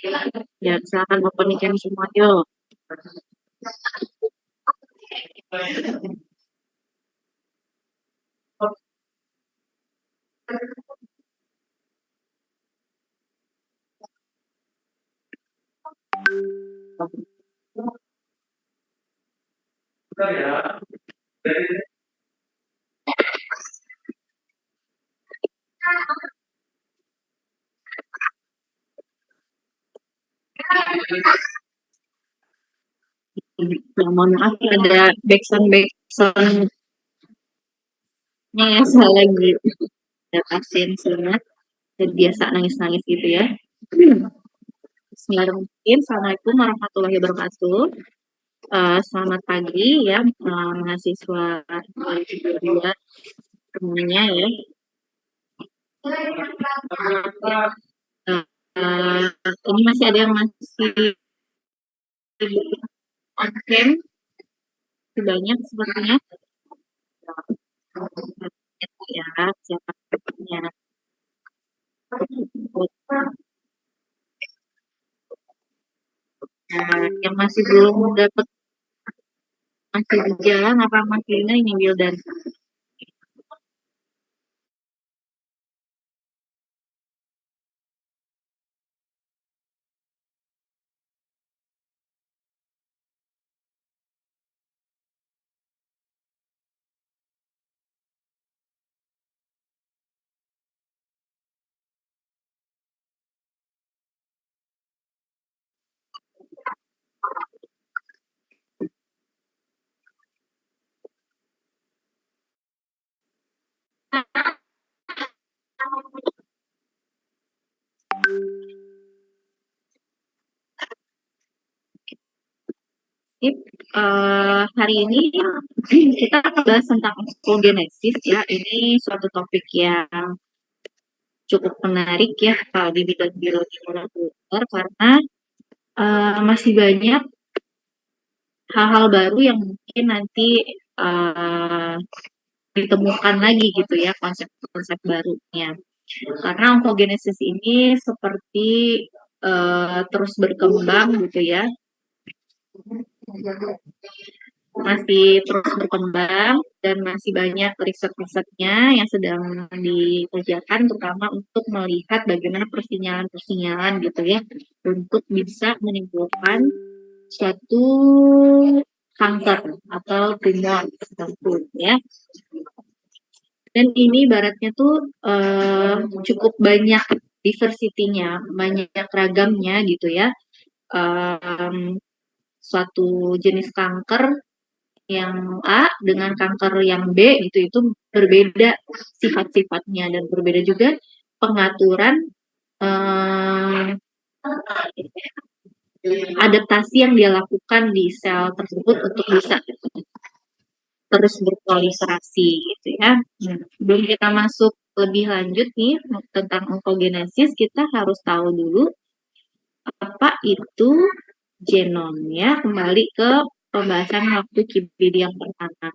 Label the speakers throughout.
Speaker 1: Ya, silakan open cam semua yuk. Nah, mohon maaf ada backsound ya, saya lagi ada pasien sunat dan biasa nangis-nangis gitu ya. Bismillahirrahmanirrahim. Assalamualaikum warahmatullahi wabarakatuh. Selamat pagi ya, mahasiswa 2022 semuanya ya. Ini masih ada yang masih on cam, banyak sepertinya. Ya, siapa ya. Yang masih belum dapat masih di jalan apa masih ini Wildan? Hari ini kita bahas tentang ontogenesis ya. Ini suatu topik yang cukup menarik ya kalau di bidang biologi molekuler karena masih banyak hal-hal baru yang mungkin nanti uh, ditemukan lagi gitu ya konsep-konsep barunya. Karena ontogenesis ini seperti terus berkembang gitu ya, masih terus berkembang dan masih banyak riset-risetnya yang sedang dikerjakan terutama untuk melihat bagaimana persinyalan-persinyalan gitu ya untuk bisa menimbulkan suatu kanker atau tumor tertentu ya. Dan ini baratnya tuh cukup banyak diversity-nya, banyak ragamnya gitu ya. Suatu jenis kanker yang A dengan kanker yang B itu berbeda sifat-sifatnya dan berbeda juga pengaturan adaptasi yang dia lakukan di sel tersebut untuk bisa terus berproliferasi gitu ya. Sebelum kita masuk lebih lanjut nih tentang ontogenesis, kita harus tahu dulu apa itu genom ya. Kembali ke pembahasan waktu KIPD yang pertama.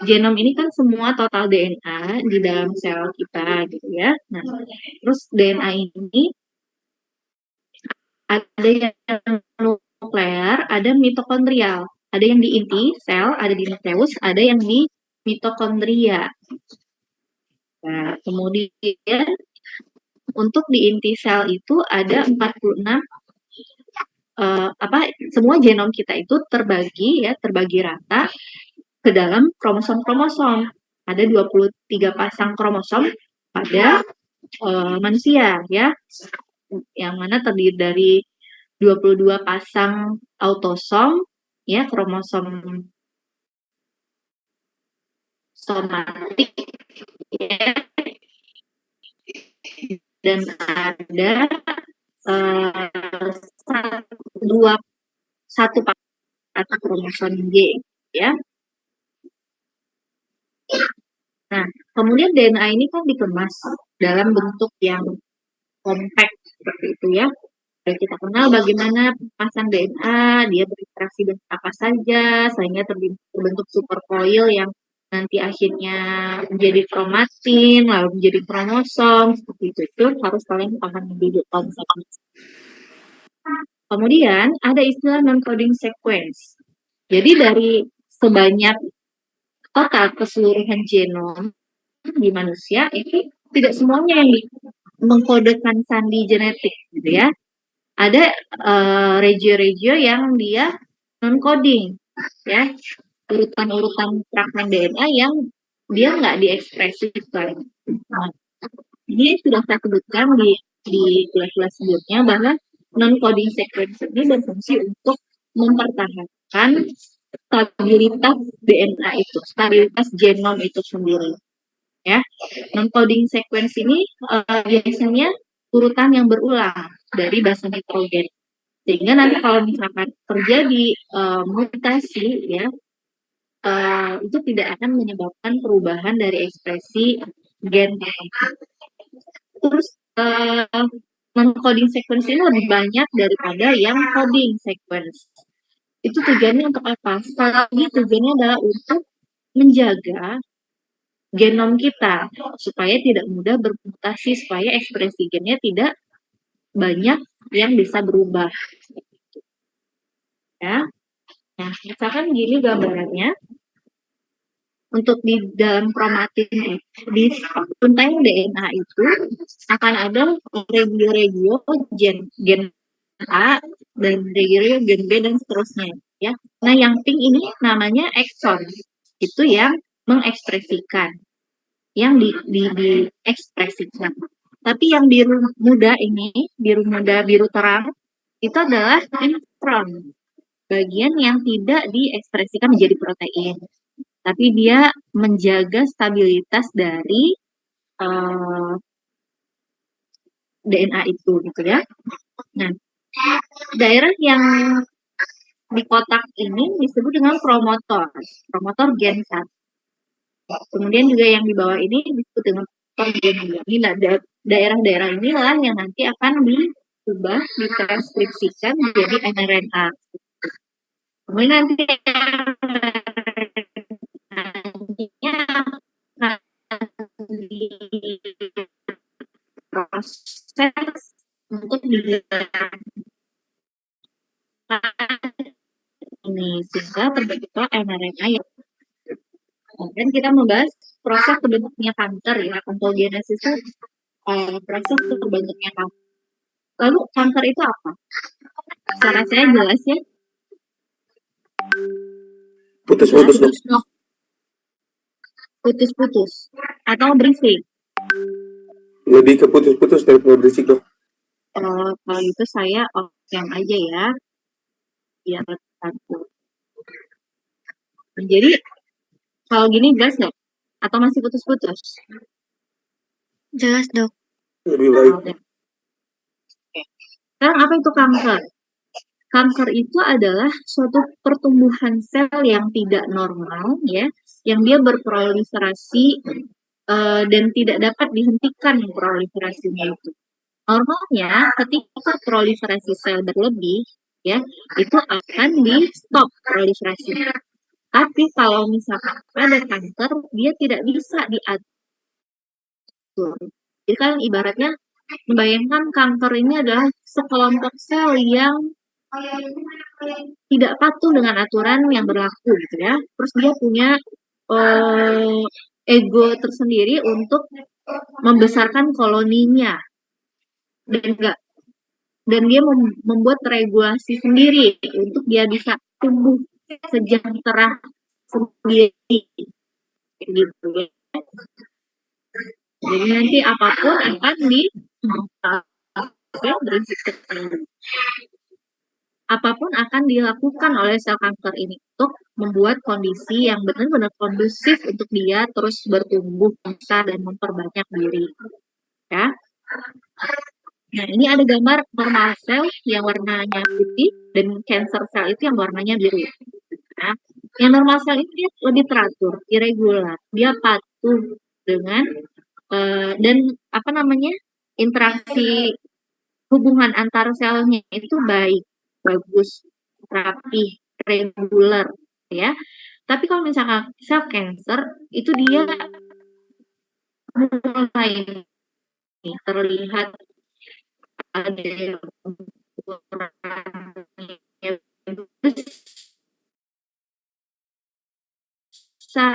Speaker 1: Genom ini kan semua total DNA di dalam sel kita gitu ya. Nah, terus DNA ini ada yang nuklear, ada mitokondrial. Ada yang di inti sel, ada di nukleus, ada yang di mitokondria. Nah, kemudian untuk di inti sel itu ada 46 semua genom kita itu terbagi rata ke dalam kromosom-kromosom. Ada 23 pasang kromosom pada manusia ya. Yang mana terdiri dari 22 pasang autosom ya, kromosom somatik ya, dan ada satu pasang kromosom G ya. Nah, kemudian DNA ini kan dikemas dalam bentuk yang kompak seperti itu ya. Dan kita kenal bagaimana pasang DNA, dia berinteraksi dengan apa saja, sehingga terbentuk supercoil yang nanti akhirnya menjadi kromatin, lalu menjadi kromosom, seperti itu harus kalian paham dulu konsepnya. Kemudian ada istilah non-coding sequence. Jadi dari sebanyak total keseluruhan genom di manusia itu tidak semuanya yang mengkodekan sandi genetik, gitu ya. Ada regio-regio yang dia non-coding, ya, urutan-urutan fragmen DNA yang dia nggak diekspresikan. Nah, ini sudah saya sebutkan di kelas-kelas sebelumnya bahwa non-coding sequence ini berfungsi untuk mempertahankan stabilitas DNA itu, stabilitas genom itu sendiri. Ya, non-coding sequence ini biasanya urutan yang berulang dari basa nitrogen. Sehingga nanti kalau misalkan terjadi mutasi, ya, itu tidak akan menyebabkan perubahan dari ekspresi gen. Terus non-coding sequence ini lebih banyak daripada yang coding sequence. Itu tujuannya untuk apa? Sekali lagi tujuannya adalah untuk menjaga genom kita supaya tidak mudah bermutasi, supaya ekspresi gennya tidak banyak yang bisa berubah. Ya. Nah, misalkan gini gambarannya. Untuk di dalam kromatin di untaian DNA itu akan ada regio-regio gen A dan regio gen B dan seterusnya, ya. Nah, yang pink ini namanya ekson. Itu yang mengekspresikan, yang diekspresikan. Tapi yang biru muda ini, biru muda, biru terang, itu adalah intron, bagian yang tidak diekspresikan menjadi protein, tapi dia menjaga stabilitas dari DNA itu, gitu ya. Nah, daerah yang di kotak ini disebut dengan promotor gen 1. Kemudian juga yang di bawah ini disebut dengan gen 2. Ini daerah-daerah inilah yang nanti akan diubah, ditranskripsikan menjadi mRNA. Kemudian nanti diproses untuk digerakkan ini sehingga terbentuklah mRNA yang kemudian kita membahas proses terbentuknya kanker, ya. Ontogenesis itu proses terbentuknya kanker. Lalu kanker itu apa? Cara saya jelas, ya. Putus-putus atau berisik.
Speaker 2: Lebih ke putus-putus daripada berisik, dok.
Speaker 1: Kalau itu saya off-cam aja, ya. Biar satu. Jadi kalau gini jelas nggak? Atau masih putus-putus?
Speaker 3: Jelas, dok.
Speaker 2: Lebih baik.
Speaker 1: Oke. Sekarang apa itu kanker? Kanker itu adalah suatu pertumbuhan sel yang tidak normal, ya, yang dia berproliferasi dan tidak dapat dihentikan proliferasinya itu. Normalnya ketika proliferasi sel berlebih, ya, itu akan di stop proliferasinya. Tapi kalau misalkan ada kanker, dia tidak bisa diatur. Jadi kan ibaratnya membayangkan kanker ini adalah sekelompok sel yang tidak patuh dengan aturan yang berlaku, gitu ya. Terus dia punya ego tersendiri untuk membesarkan koloninya dan dia membuat regulasi sendiri untuk dia bisa tumbuh sejahtera sendiri, gitu ya. Jadi nanti apapun akan apapun akan dilakukan oleh sel kanker ini untuk membuat kondisi yang benar-benar kondusif untuk dia terus bertumbuh besar dan memperbanyak diri, ya. Nah, ini ada gambar normal sel yang warnanya putih dan cancer cell itu yang warnanya biru. Nah, yang normal sel itu dia lebih teratur, irregular, dia patuh dengan dan apa namanya, interaksi hubungan antar selnya itu baik, bagus, rapi, reguler, ya. Tapi kalau misalkan sel cancer itu dia mulai terlihat ada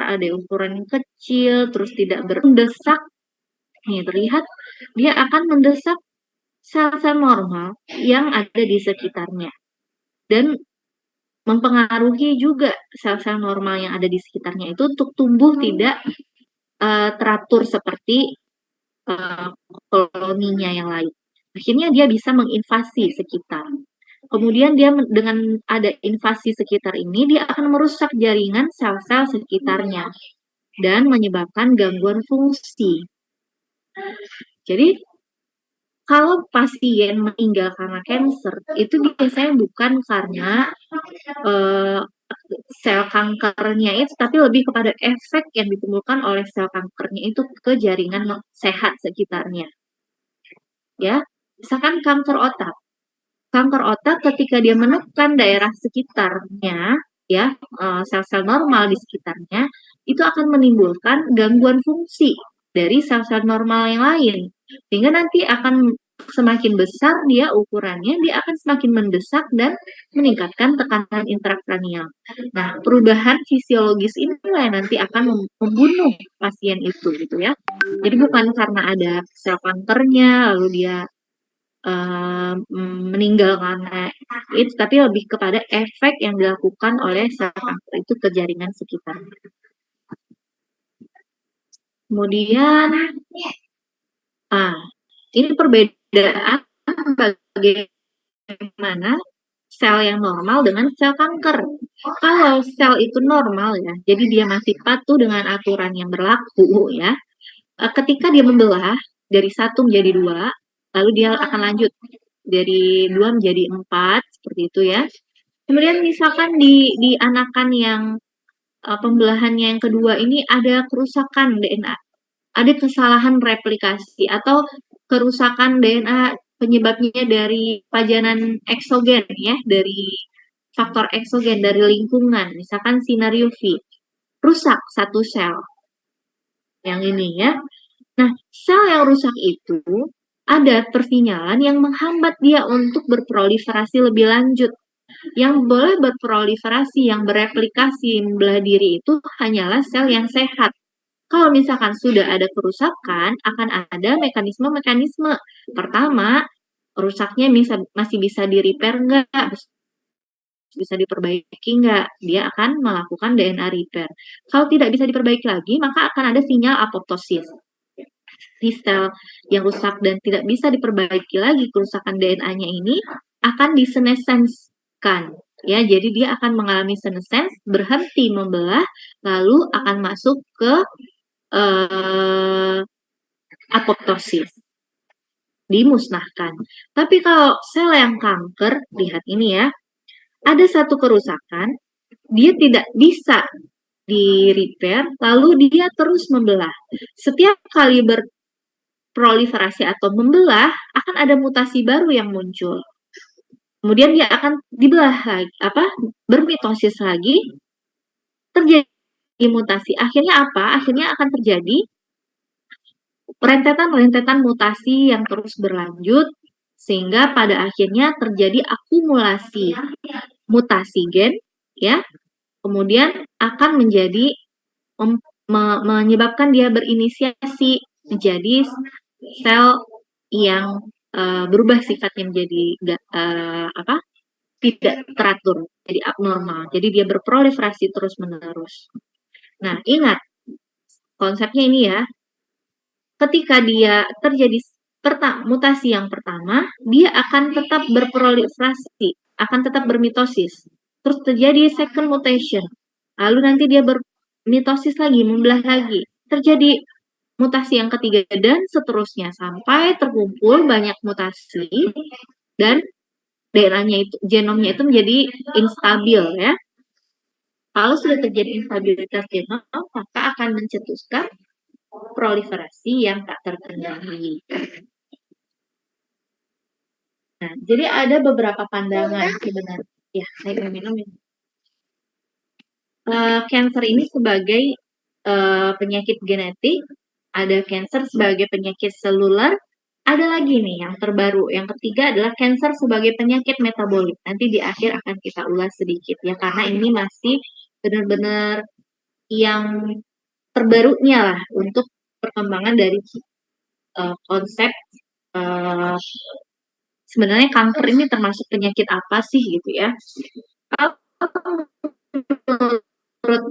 Speaker 1: ada ukuran yang kecil, terus tidak mendesak. Nih, terlihat dia akan mendesak sel-sel normal yang ada di sekitarnya. Dan mempengaruhi juga sel-sel normal yang ada di sekitarnya itu untuk tumbuh tidak teratur seperti koloninya yang lain. Akhirnya dia bisa menginvasi sekitar. Kemudian dia dengan ada invasi sekitar ini, dia akan merusak jaringan sel-sel sekitarnya dan menyebabkan gangguan fungsi. Jadi, kalau pasien meninggal karena kanker, itu biasanya bukan karena sel kankernya itu, tapi lebih kepada efek yang ditimbulkan oleh sel kankernya itu ke jaringan sehat sekitarnya. Ya, misalkan kanker otak. Kanker otak ketika dia menekan daerah sekitarnya, ya, sel-sel normal di sekitarnya, itu akan menimbulkan gangguan fungsi dari sel-sel normal yang lain. Sehingga nanti akan semakin besar dia ukurannya, dia akan semakin mendesak dan meningkatkan tekanan intrakranial. Nah, perubahan fisiologis inilah yang nanti akan membunuh pasien itu, gitu ya. Jadi bukan karena ada sel kankernya, lalu dia meninggal karena itu, tapi lebih kepada efek yang dilakukan oleh sel kanker itu ke jaringan sekitar. Kemudian, ini perbedaan bagaimana sel yang normal dengan sel kanker. Kalau sel itu normal ya, jadi dia masih patuh dengan aturan yang berlaku ya. Ketika dia membelah dari 1 menjadi 2, lalu dia akan lanjut dari 2 menjadi 4, seperti itu ya. Kemudian misalkan di anakan yang pembelahannya yang kedua ini ada kerusakan DNA, ada kesalahan replikasi atau kerusakan DNA penyebabnya dari pajanan eksogen ya, dari faktor eksogen dari lingkungan, misalkan sinar UV, rusak satu sel yang ini ya. Nah, sel yang rusak itu ada persinyalan yang menghambat dia untuk berproliferasi lebih lanjut. Yang boleh berproliferasi, yang bereplikasi, membelah diri itu hanyalah sel yang sehat. Kalau misalkan sudah ada kerusakan, akan ada mekanisme-mekanisme. Pertama, rusaknya masih bisa di-repair nggak? Bisa diperbaiki nggak? Dia akan melakukan DNA repair. Kalau tidak bisa diperbaiki lagi, maka akan ada sinyal apoptosis. Di sel yang rusak dan tidak bisa diperbaiki lagi kerusakan DNA-nya ini akan disenesenskan. Ya, jadi dia akan mengalami senesens, berhenti membelah, lalu akan masuk ke apoptosis, dimusnahkan. Tapi kalau sel yang kanker, lihat ini ya, ada satu kerusakan, dia tidak bisa di-repair, lalu dia terus membelah. Setiap kali berproliferasi atau membelah, akan ada mutasi baru yang muncul. Kemudian dia akan dibelah lagi, bermitosis lagi, terjadi mutasi. Akhirnya apa? Akhirnya akan terjadi rentetan-rentetan mutasi yang terus berlanjut, sehingga pada akhirnya terjadi akumulasi mutasi gen, ya, kemudian akan menjadi menyebabkan dia berinisiasi menjadi sel yang berubah sifatnya menjadi tidak teratur, jadi abnormal. Jadi dia berproliferasi terus-menerus. Nah, ingat konsepnya ini ya. Ketika dia terjadi mutasi yang pertama, dia akan tetap berproliferasi, akan tetap bermitosis. Terus terjadi second mutation. Lalu nanti dia bermitosis lagi, membelah lagi. Terjadi mutasi yang ketiga dan seterusnya sampai terkumpul banyak mutasi dan DNA-nya itu, genomnya itu menjadi instabil ya. Kalau sudah terjadi instabilitas genom, maka akan mencetuskan proliferasi yang tak terkendali. Nah, jadi ada beberapa pandangan sebenarnya. Ya, saya minum ya. Kanker ini sebagai penyakit genetik, ada kanker sebagai penyakit seluler, ada lagi nih yang terbaru. Yang ketiga adalah kanker sebagai penyakit metabolik. Nanti di akhir akan kita ulas sedikit ya, karena ini masih benar-benar yang terbarunya lah untuk perkembangan dari konsep sebenarnya kanker ini termasuk penyakit apa sih gitu ya. Kalau menurut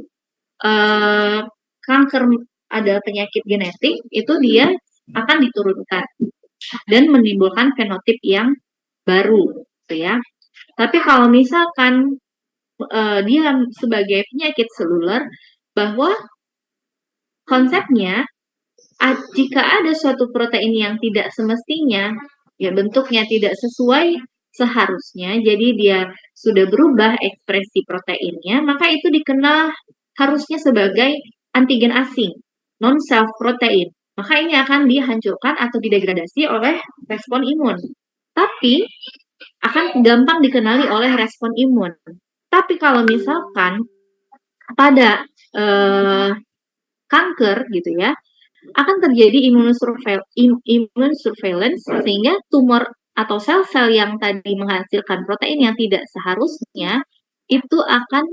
Speaker 1: kanker ada penyakit genetik, itu dia akan diturunkan dan menimbulkan fenotip yang baru gitu ya. Tapi kalau misalkan dia sebagai penyakit seluler, bahwa konsepnya jika ada suatu protein yang tidak semestinya, ya bentuknya tidak sesuai seharusnya, jadi dia sudah berubah ekspresi proteinnya, maka itu dikenal harusnya sebagai antigen asing, non-self protein. Maka ini akan dihancurkan atau didegradasi oleh respon imun. Tapi akan gampang dikenali oleh respon imun. Tapi kalau misalkan pada kanker gitu ya, akan terjadi immune surveillance sehingga tumor atau sel-sel yang tadi menghasilkan protein yang tidak seharusnya itu akan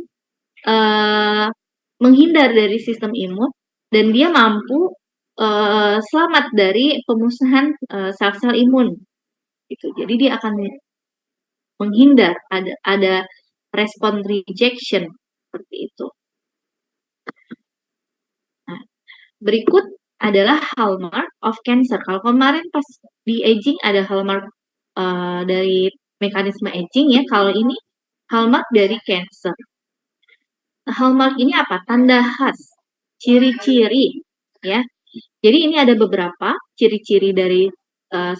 Speaker 1: menghindar dari sistem imun dan dia mampu selamat dari pemusnahan sel-sel imun gitu. Jadi dia akan menghindar, ada respon rejection seperti itu. Nah, berikut adalah hallmark of cancer. Kalau kemarin pas di aging ada hallmark dari mekanisme aging ya, kalau ini hallmark dari cancer. Hallmark ini apa? Tanda khas, ciri-ciri ya. Jadi ini ada beberapa ciri-ciri dari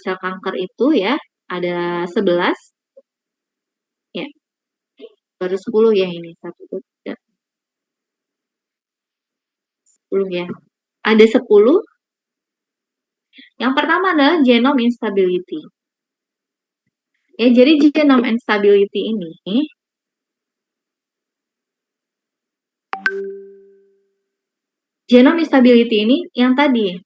Speaker 1: sel kanker itu ya, ada 11 ya. Baru 10 ya ini, 1 2 3 10 ya. Ada 10. Yang pertama adalah genome instability. Ya, jadi genome instability ini yang tadi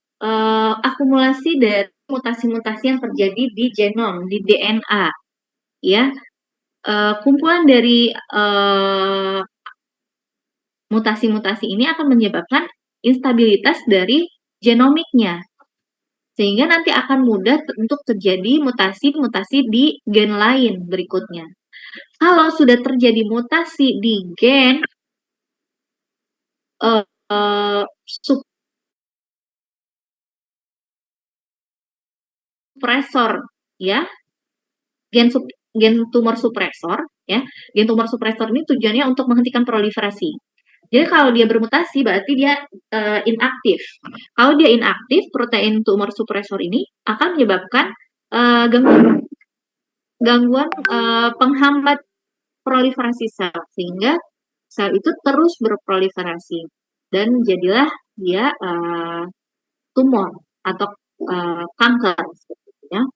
Speaker 1: akumulasi dari mutasi-mutasi yang terjadi di genom, di DNA, ya, kumpulan dari mutasi-mutasi ini akan menyebabkan instabilitas dari genomiknya, sehingga nanti akan mudah untuk terjadi mutasi-mutasi di gen lain berikutnya. Kalau sudah terjadi mutasi di gen supresor ya, gen tumor supresor ya. Gen tumor supresor ini tujuannya untuk menghentikan proliferasi. Jadi kalau dia bermutasi berarti dia inaktif. Kalau dia inaktif, protein tumor supresor ini akan menyebabkan gangguan penghambat proliferasi sel, sehingga sel itu terus berproliferasi dan jadilah dia tumor atau kanker ya.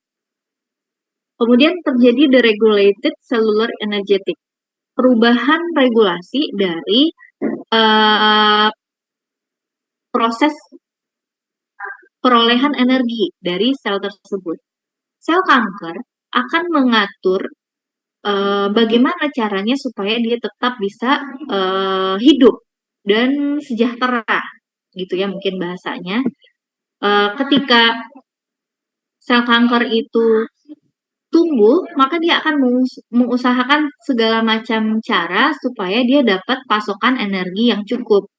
Speaker 1: Kemudian terjadi deregulated cellular energetic, perubahan regulasi dari proses perolehan energi dari sel tersebut. Sel kanker akan mengatur bagaimana caranya supaya dia tetap bisa hidup dan sejahtera, gitu ya mungkin bahasanya. Ketika sel kanker itu tumbuh, maka dia akan mengusahakan segala macam cara supaya dia dapat pasokan energi yang cukup.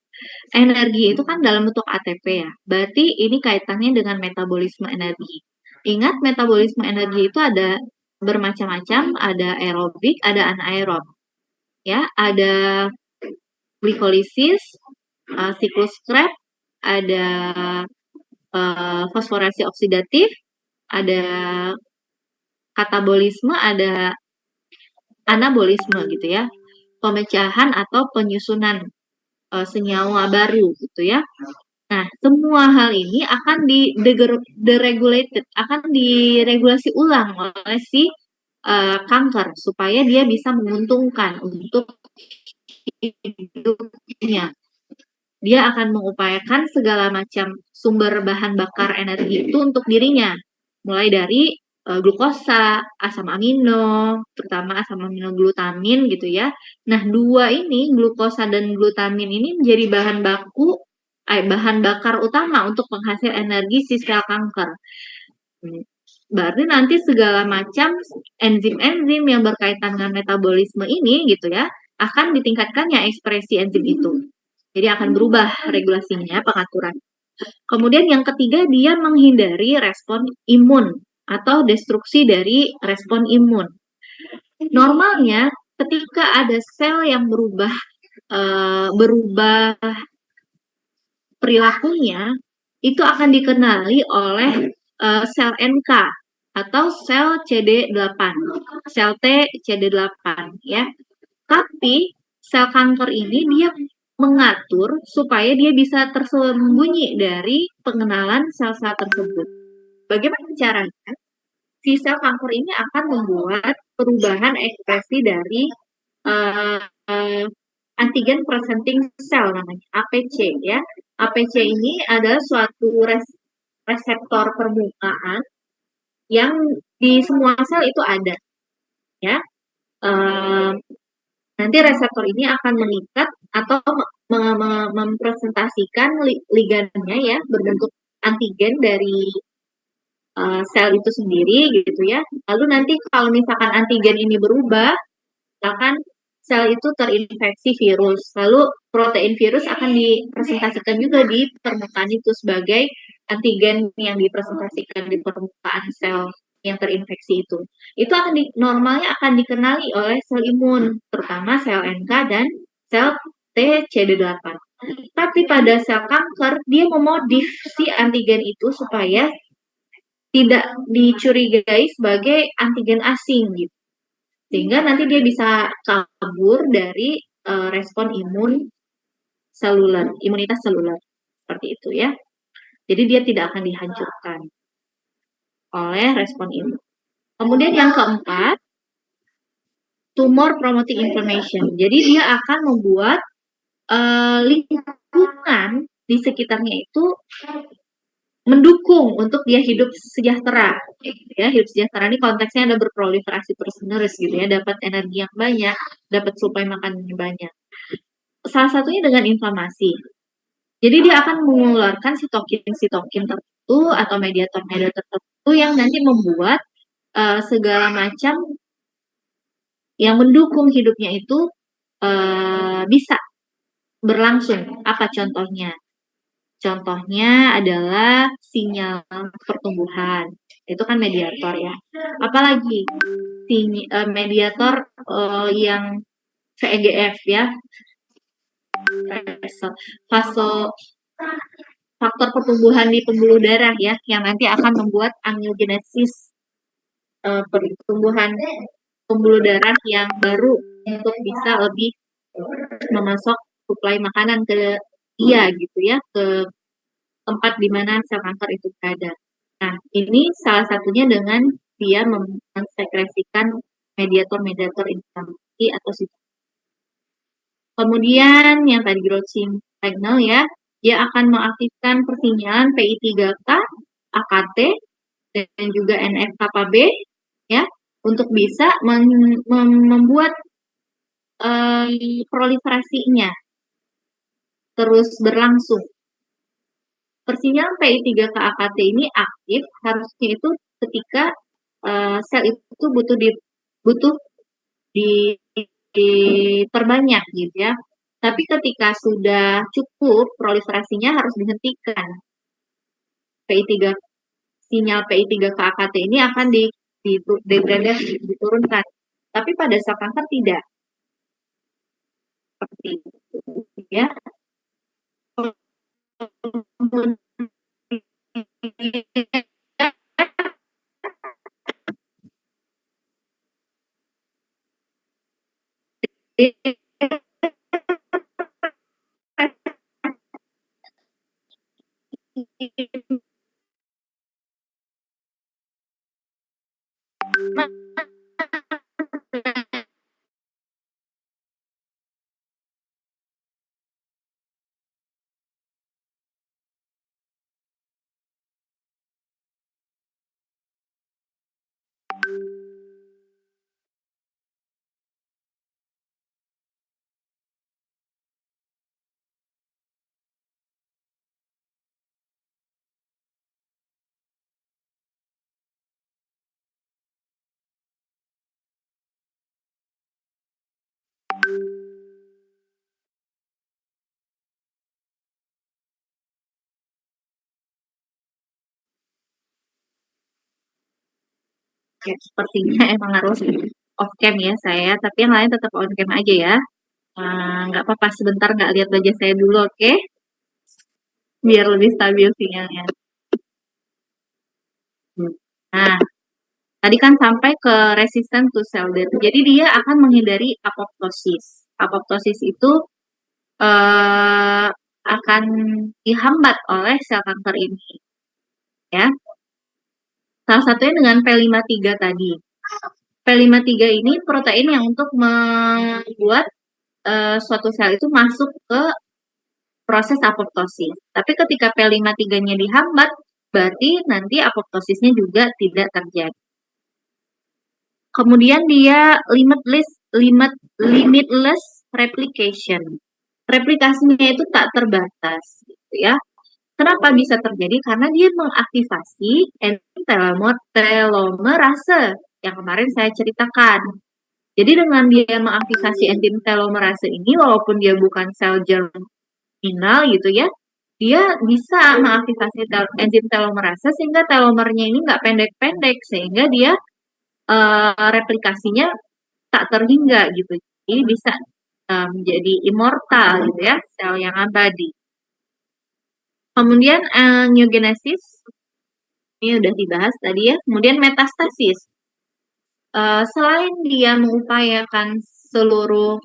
Speaker 1: Energi itu kan dalam bentuk ATP ya, berarti ini kaitannya dengan metabolisme energi. Ingat, metabolisme energi itu ada bermacam-macam, ada aerobik, ada anaerob. Ya, ada glikolisis, siklus Krebs, ada fosforasi oksidatif, ada katabolisme, ada anabolisme gitu ya, pemecahan atau penyusunan senyawa baru gitu ya. Nah, semua hal ini akan deregulated, akan diregulasi ulang oleh si kanker supaya dia bisa menguntungkan untuk hidupnya. Dia akan mengupayakan segala macam sumber bahan bakar energi itu untuk dirinya, mulai dari glukosa, asam amino, terutama asam amino glutamin gitu ya. Nah, dua ini, glukosa dan glutamin ini menjadi bahan bakar utama untuk penghasil energi si sel kanker. Berarti nanti segala macam enzim-enzim yang berkaitan dengan metabolisme ini gitu ya, akan ditingkatkannya ekspresi enzim itu. Jadi akan berubah regulasinya, pengaturan. Kemudian yang ketiga, dia menghindari respon imun atau destruksi dari respon imun. Normalnya ketika ada sel yang berubah perilakunya, itu akan dikenali oleh sel NK atau sel CD8, sel T CD8 ya. Tapi sel kanker ini dia mengatur supaya dia bisa tersembunyi dari pengenalan sel-sel tersebut. Bagaimana caranya? Si sel kanker ini akan membuat perubahan ekspresi dari antigen presenting cell namanya APC ya. APC ini adalah suatu reseptor permukaan yang di semua sel itu ada ya. Nanti reseptor ini akan mengikat atau mempresentasikan ligannya ya berbentuk antigen dari sel itu sendiri gitu ya. Lalu nanti kalau misalkan antigen ini berubah, misalkan sel itu terinfeksi virus, lalu protein virus akan dipresentasikan juga di permukaan itu sebagai antigen yang dipresentasikan di permukaan sel yang terinfeksi itu. Itu normalnya akan dikenali oleh sel imun, terutama sel NK dan sel TCD8. Tapi pada sel kanker, dia memodif si antigen itu supaya tidak dicurigai sebagai antigen asing gitu. Sehingga nanti dia bisa kabur dari respon imunitas seluler. Seperti itu ya. Jadi dia tidak akan dihancurkan oleh respon imun. Kemudian yang keempat, tumor promoting inflammation. Jadi dia akan membuat lingkungan di sekitarnya itu mendukung untuk dia hidup sejahtera. Ya, hidup sejahtera ini konteksnya ada berproliferasi terus-menerus gitu ya, dapat energi yang banyak, dapat suplai makanan yang banyak. Salah satunya dengan inflamasi. Jadi dia akan mengeluarkan sitokin tertentu atau mediator-mediator tertentu yang nanti membuat segala macam yang mendukung hidupnya itu bisa berlangsung. Apa contohnya? Contohnya adalah sinyal pertumbuhan. Itu kan mediator ya. Apalagi mediator yang VEGF ya. Faktor pertumbuhan di pembuluh darah ya, yang nanti akan membuat angiogenesis pertumbuhan pembuluh darah yang baru untuk bisa lebih memasok suplai makanan ke dia gitu ya, ke tempat di mana sel kanker itu berada. Nah, ini salah satunya dengan dia mensekresikan mediator-mediator inflamasi atau kemudian yang tadi growth signal ya, dia akan mengaktifkan persinyalan PI3K, AKT, dan juga NF-kappa B ya, untuk bisa membuat proliferasinya terus berlangsung. Persinyalan PI3K AKT ini aktif harusnya itu ketika sel itu butuh diperbanyak gitu ya. Tapi ketika sudah cukup proliferasinya harus dihentikan. Sinyal PI3K AKT ini akan degradasi, diturunkan. Tapi pada sel kanker tidak. Seperti itu ya. Oke, sepertinya emang harus off cam ya saya, tapi yang lain tetap on cam aja ya. Nggak apa-apa, sebentar nggak lihat wajah saya dulu, oke? Biar lebih stabil sinyalnya. Nah, tadi kan sampai ke resistant to cell death. Jadi dia akan menghindari apoptosis. Apoptosis itu akan dihambat oleh sel kanker ini, ya. Salah satunya dengan P53 tadi. P53 ini protein yang untuk membuat suatu sel itu masuk ke proses apoptosis. Tapi ketika P53-nya dihambat, berarti nanti apoptosisnya juga tidak terjadi. Kemudian dia limitless replication. Replikasinya itu tak terbatas, gitu ya. Kenapa bisa terjadi? Karena dia mengaktifasi enzim telomerase yang kemarin saya ceritakan. Jadi dengan dia mengaktifasi enzim telomerase ini, walaupun dia bukan sel germinal gitu ya, dia bisa mengaktifasi enzim telomerase sehingga telomernya ini nggak pendek-pendek, sehingga dia replikasinya tak terhingga gitu. Jadi bisa menjadi immortal gitu ya, sel yang abadi. Kemudian angiogenesis, ini udah dibahas tadi ya. Kemudian metastasis. Selain dia mengupayakan seluruh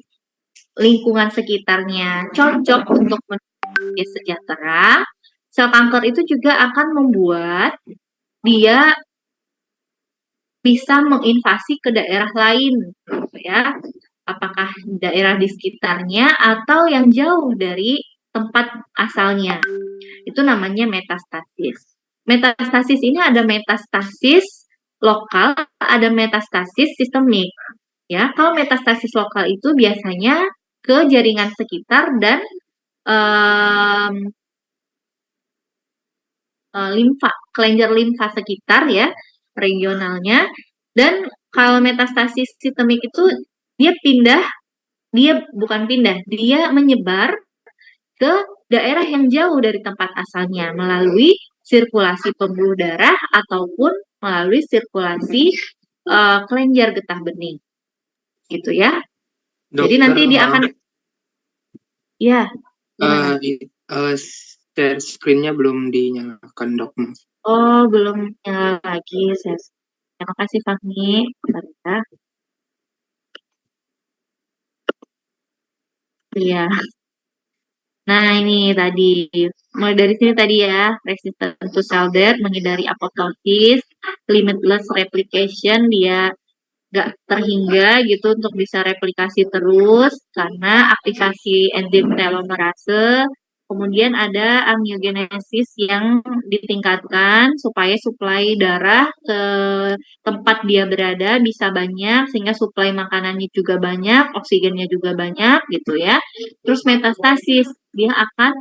Speaker 1: lingkungan sekitarnya cocok untuk menjadi sejahtera, sel kanker itu juga akan membuat dia bisa menginvasi ke daerah lain, ya. Apakah daerah di sekitarnya atau yang jauh dari tempat asalnya. Itu namanya metastasis. Metastasis ini ada metastasis lokal, ada metastasis sistemik. Ya, kalau metastasis lokal itu biasanya ke jaringan sekitar dan kelenjar limfa sekitar ya, regionalnya. Dan kalau metastasis sistemik itu dia menyebar ke daerah yang jauh dari tempat asalnya melalui sirkulasi pembuluh darah ataupun melalui sirkulasi kelenjar getah bening, gitu ya.
Speaker 3: Dokter,
Speaker 1: jadi nanti dia akan, ya.
Speaker 3: Share screen-nya belum dinyalakan, Dok.
Speaker 1: Oh, belum nyala lagi. Terima kasih, Fahmi. Ya. Iya. Nah, ini tadi. Mulai dari sini tadi ya. Resistant to cell death, menghindari apoptosis, limitless replication, dia nggak terhingga gitu untuk bisa replikasi terus karena aktivasi enzim telomerase. Kemudian ada angiogenesis yang ditingkatkan supaya suplai darah ke tempat dia berada bisa banyak sehingga suplai makanannya juga banyak, oksigennya juga banyak gitu ya. Terus metastasis, dia akan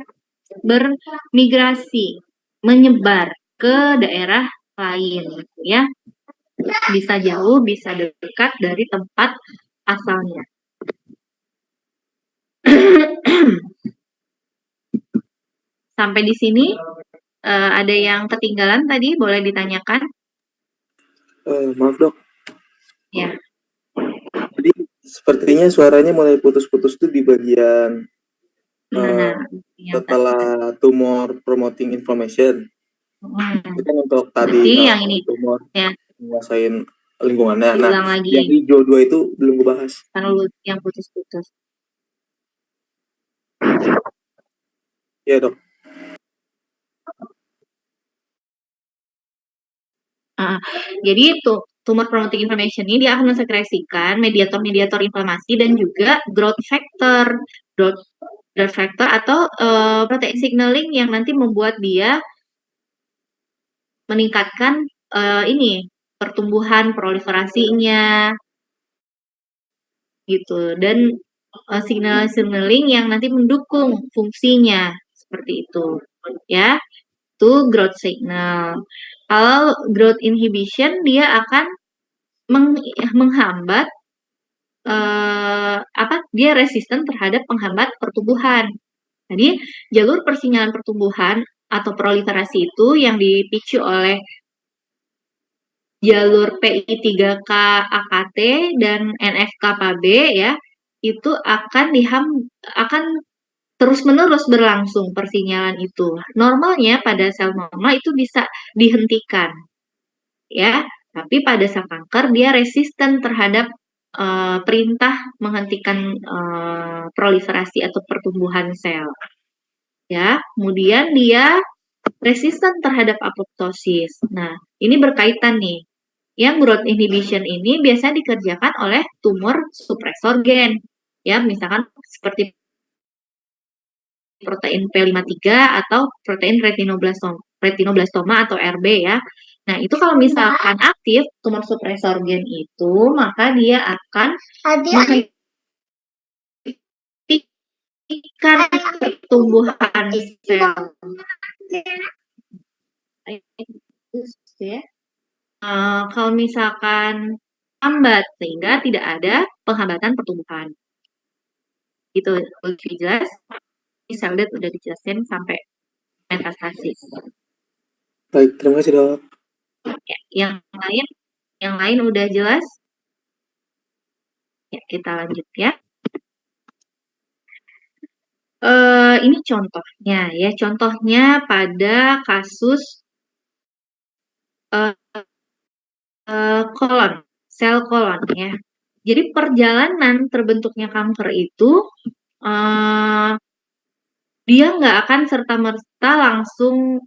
Speaker 1: bermigrasi, menyebar ke daerah lain gitu ya. Bisa jauh, bisa dekat dari tempat asalnya. Sampai di sini ada yang ketinggalan tadi, boleh ditanyakan?
Speaker 2: Maaf dok.
Speaker 1: Ya.
Speaker 2: Jadi sepertinya suaranya mulai putus-putus tuh di bagian setelah tumor promoting inflammation. Itu kan untuk tadi
Speaker 1: yang ini
Speaker 2: tumor
Speaker 1: ya,
Speaker 2: menguasain lingkungannya.
Speaker 1: diulang
Speaker 2: Nah,
Speaker 1: lagi.
Speaker 2: yang hijau 2 itu belum gue bahas.
Speaker 1: Lalu yang putus-putus.
Speaker 2: Iya dok.
Speaker 1: Jadi itu tumor promoting inflammation ini dia akan mensekresikan mediator-mediator inflamasi dan juga growth factor atau protein signaling yang nanti membuat dia meningkatkan pertumbuhan proliferasinya gitu, dan signaling yang nanti mendukung fungsinya seperti itu ya. Itu growth signal. Kalau growth inhibition dia akan menghambat dia resisten terhadap penghambat pertumbuhan. Jadi jalur persinyalan pertumbuhan atau proliferasi itu yang dipicu oleh jalur PI3K AKT dan NF-kappa B ya, itu akan terus-menerus berlangsung persinyalan itu. Normalnya pada sel normal itu bisa dihentikan ya, tapi pada sel kanker dia resisten terhadap perintah menghentikan proliferasi atau pertumbuhan sel. Ya, kemudian dia resisten terhadap apoptosis. Nah, ini berkaitan nih. Yang growth inhibition ini biasa dikerjakan oleh tumor supresor gen. Ya, misalkan seperti protein P53 atau protein retinoblastoma atau RB ya. Nah, itu kalau misalkan aktif tumor supresor gen itu, maka dia akan menghentikan pertumbuhan sel. Kalau misalkan lambat, sehingga tidak ada penghambatan pertumbuhan. Itu lebih jelas. Ini sel death udah dijelasin sampai metastasis.
Speaker 2: Baik, terima kasih dok.
Speaker 1: Ya, yang lain udah jelas? Ya, kita lanjut ya. Ini contohnya ya, contohnya pada kasus kolon, sel kolon ya. Jadi perjalanan terbentuknya kanker itu dia nggak akan serta-merta langsung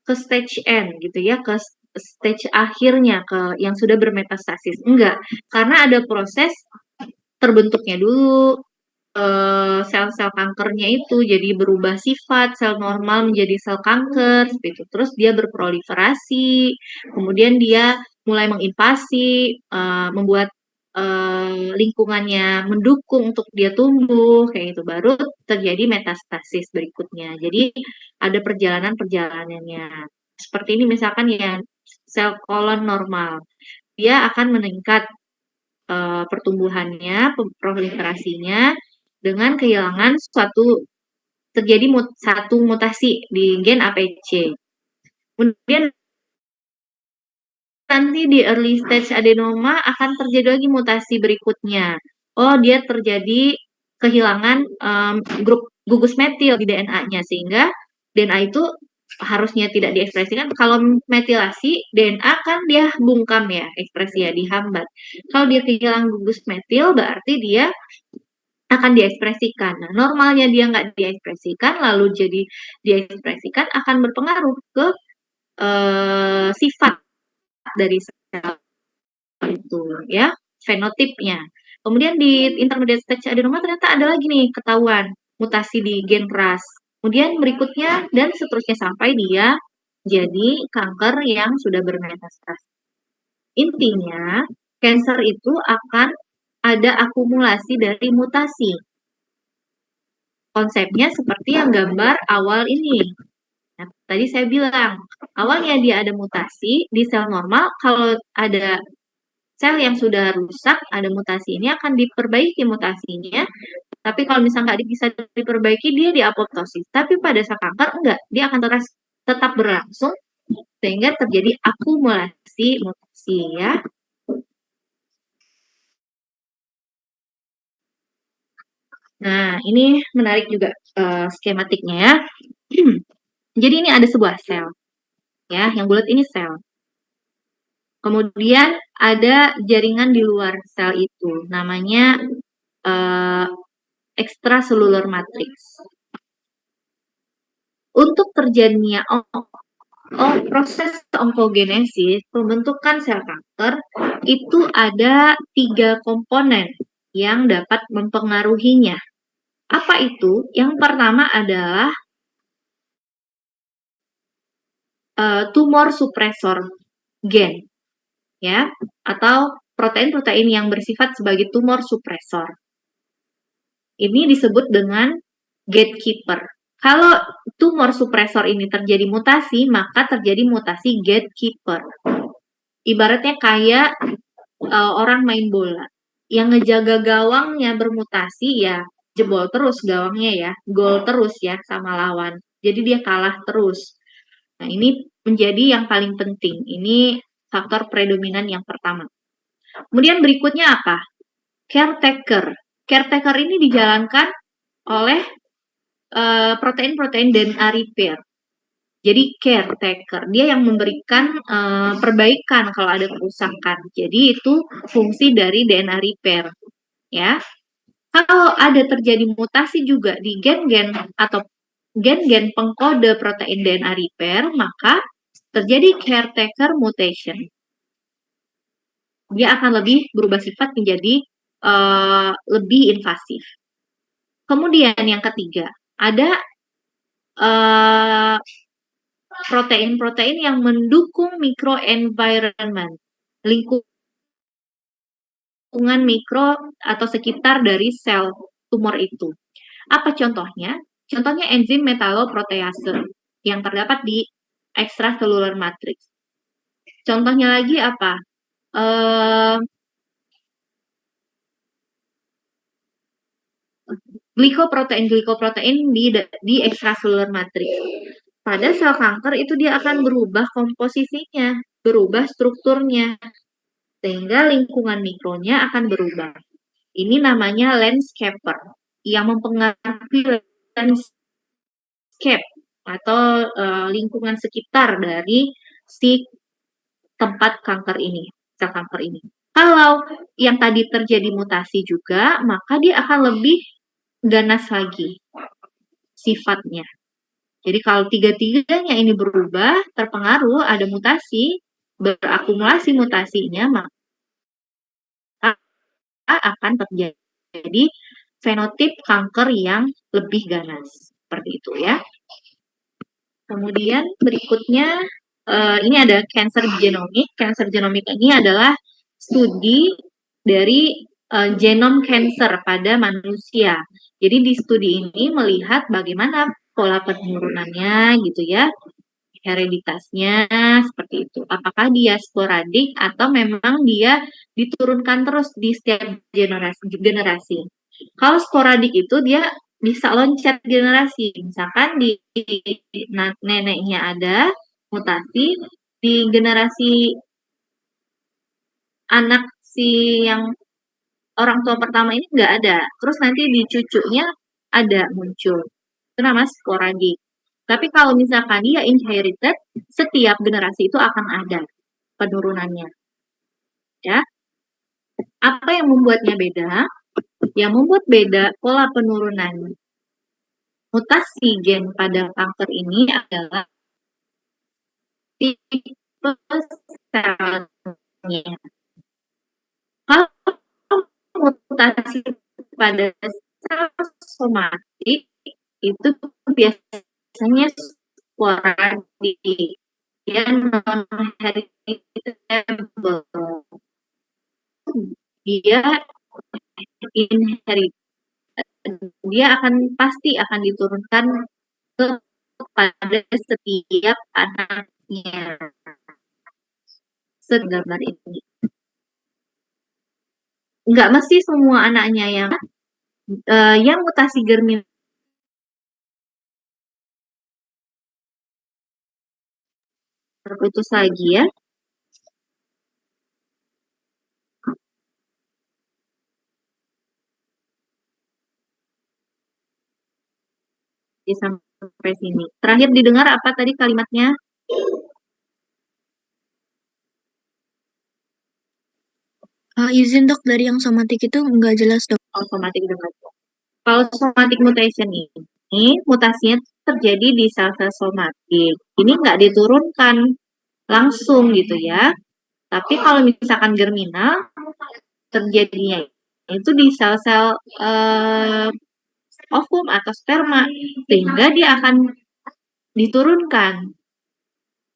Speaker 1: ke stage end gitu ya, ke stage akhirnya, ke yang sudah bermetastasis. Enggak, karena ada proses terbentuknya dulu, sel-sel kankernya itu jadi berubah sifat, sel normal menjadi sel kanker, seperti itu. Terus dia berproliferasi, kemudian dia mulai menginvasi, membuat lingkungannya mendukung untuk dia tumbuh, kayak gitu. Baru terjadi metastasis berikutnya. Jadi ada perjalanan-perjalanannya. Seperti ini misalkan ya, sel kolon normal, dia akan meningkat pertumbuhannya, proliferasinya, dengan kehilangan terjadi satu mutasi di gen APC. Kemudian nanti di early stage adenoma akan terjadi lagi mutasi berikutnya. Oh, dia terjadi kehilangan grup gugus metil di DNA-nya, sehingga DNA itu harusnya tidak diekspresikan. Kalau metilasi, DNA kan dia bungkam ya, ekspresi ya, dihambat. Kalau dia kehilangan gugus metil, berarti dia akan diekspresikan. Nah, normalnya dia nggak diekspresikan, lalu jadi diekspresikan, akan berpengaruh ke sifat dari sel itu ya, fenotipnya. Kemudian di intermediate stage adenoma ternyata ada lagi nih ketahuan mutasi di gen RAS. Kemudian berikutnya dan seterusnya sampai dia jadi kanker yang sudah bermetastasis. Intinya, kanker itu akan ada akumulasi dari mutasi. Konsepnya seperti yang gambar awal ini. Nah, tadi saya bilang, awalnya dia ada mutasi di sel normal, kalau ada sel yang sudah rusak, ada mutasi ini akan diperbaiki mutasinya, tapi kalau misalnya nggak bisa diperbaiki, dia diapoptosis. Tapi pada sel kanker, enggak, dia akan tetap berlangsung, sehingga terjadi akumulasi mutasi ya. Nah, ini menarik juga skematiknya ya. Jadi ini ada sebuah sel, ya, yang bulat ini sel. Kemudian ada jaringan di luar sel itu, namanya extracellular matrix. Untuk terjadinya proses onkogenesis, pembentukan sel kanker, itu ada 3 komponen yang dapat mempengaruhinya. Apa itu? Yang pertama adalah tumor supresor gen, ya, atau protein-protein yang bersifat sebagai tumor supresor. Ini disebut dengan gatekeeper. Kalau tumor supresor ini terjadi mutasi, maka terjadi mutasi gatekeeper. Ibaratnya kayak orang main bola. Yang ngejaga gawangnya bermutasi, ya jebol terus gawangnya ya, gol terus ya sama lawan. Jadi dia kalah terus. Nah, ini menjadi yang paling penting. Ini faktor predominan yang pertama. Kemudian berikutnya apa? Caretaker. Caretaker ini dijalankan oleh protein-protein DNA repair. Jadi caretaker, dia yang memberikan perbaikan kalau ada kerusakan. Jadi itu fungsi dari DNA repair, ya. Kalau ada terjadi mutasi juga di gen-gen atau gen-gen pengkode protein DNA repair, maka terjadi caretaker mutation. Dia akan lebih berubah sifat menjadi lebih invasif. Kemudian yang ketiga, ada protein-protein yang mendukung microenvironment, lingkungan mikro atau sekitar dari sel tumor itu. Apa contohnya? Contohnya enzim metaloprotease yang terdapat di extracellular matrix. Contohnya lagi apa? Glikoprotein di extracellular matrix. Pada sel kanker itu dia akan berubah komposisinya, berubah strukturnya, sehingga lingkungan mikronya akan berubah. Ini namanya landscaper, yang mempengaruhi landscape atau lingkungan sekitar dari si tempat kanker ini, sel kanker ini. Kalau yang tadi terjadi mutasi juga, maka dia akan lebih ganas lagi sifatnya. Jadi kalau tiga-tiganya ini berubah, terpengaruh, ada mutasi, berakumulasi mutasinya, maka akan terjadi fenotip kanker yang lebih ganas. Seperti itu ya. Kemudian berikutnya, ini ada cancer genomic. Cancer genomic ini adalah studi dari genom cancer pada manusia. Jadi di studi ini melihat bagaimana pola penurunannya gitu ya, hereditasnya seperti itu. Apakah dia sporadik atau memang dia diturunkan terus di setiap generasi. Kalau sporadik itu dia bisa loncat generasi. Misalkan di neneknya ada mutasi, di generasi anak si yang orang tua pertama ini nggak ada. Terus nanti di cucunya ada muncul. Itu namanya sporadik. Tapi kalau misalkan dia inherited, setiap generasi itu akan ada penurunannya. Ya. Apa yang membuatnya beda? Yang membuat beda pola penurunan mutasi gen pada kanker ini adalah tipe selnya. Kalau mutasi pada sel somatik itu biasanya sporadik, dia non-heritable, dia inherit, dia pasti akan diturunkan kepada setiap anaknya. Segambar ini. Nggak mesti semua anaknya yang mutasi germinal terputus lagi ya. Sampai sini. Terakhir didengar apa tadi kalimatnya?
Speaker 4: Izin dok, dari yang somatik itu nggak jelas dok.
Speaker 1: Oh, somatik dengar. Kalau somatic mutation ini mutasinya terjadi di sel-sel somatik. Ini nggak diturunkan langsung gitu ya. Tapi kalau misalkan germinal terjadinya itu di sel-sel ovum atau sperma, sehingga dia akan diturunkan.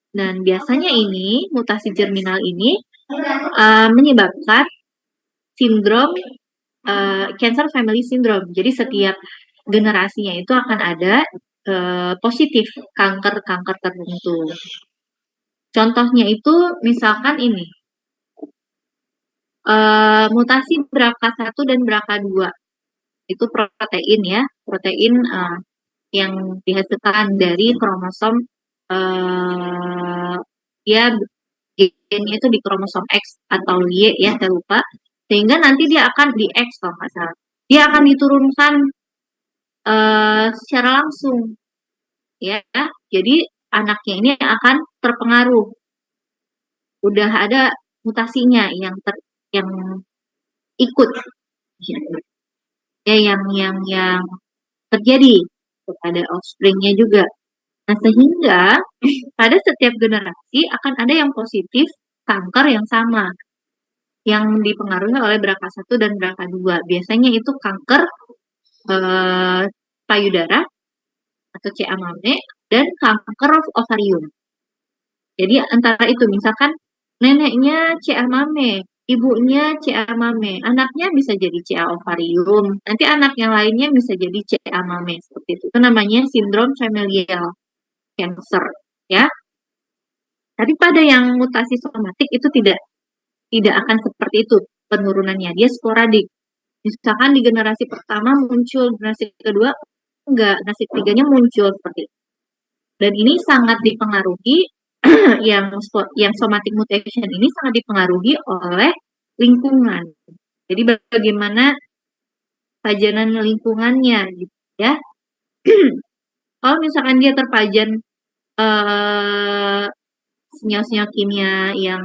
Speaker 1: Dan biasanya ini mutasi germinal ini menyebabkan sindrom cancer family syndrome. Jadi setiap generasinya itu akan ada positif kanker-kanker tertentu. Contohnya itu misalkan ini mutasi BRCA1 dan BRCA2 itu protein ya, protein yang dihasilkan dari kromosom ya gennya itu di kromosom X atau Y ya, saya lupa. Sehingga nanti dia akan di X kalau nggak salah. Dia akan diturunkan secara langsung ya. Jadi anaknya ini akan terpengaruh. Udah ada mutasinya yang ikut ya, yang terjadi kepada offspringnya juga. Nah, sehingga pada setiap generasi akan ada yang positif kanker yang sama, yang dipengaruhi oleh BRCA1 dan BRCA2. Biasanya itu kanker payudara atau CA mame dan kanker ovarium. Jadi antara itu, misalkan neneknya CA mame, ibunya CA mame, anaknya bisa jadi CA ovarium, nanti anak yang lainnya bisa jadi CA mame, seperti itu. Itu namanya sindrom familial cancer, ya. Tapi pada yang mutasi somatik itu tidak akan seperti itu penurunannya, dia sporadik. Misalkan di generasi pertama muncul, generasi kedua enggak, generasi ketiganya muncul seperti itu. Dan ini sangat dipengaruhi yang somatic mutation ini sangat dipengaruhi oleh lingkungan. Jadi bagaimana pajanan lingkungannya gitu ya. Kalau misalkan dia terpajan senyawa-senyawa kimia yang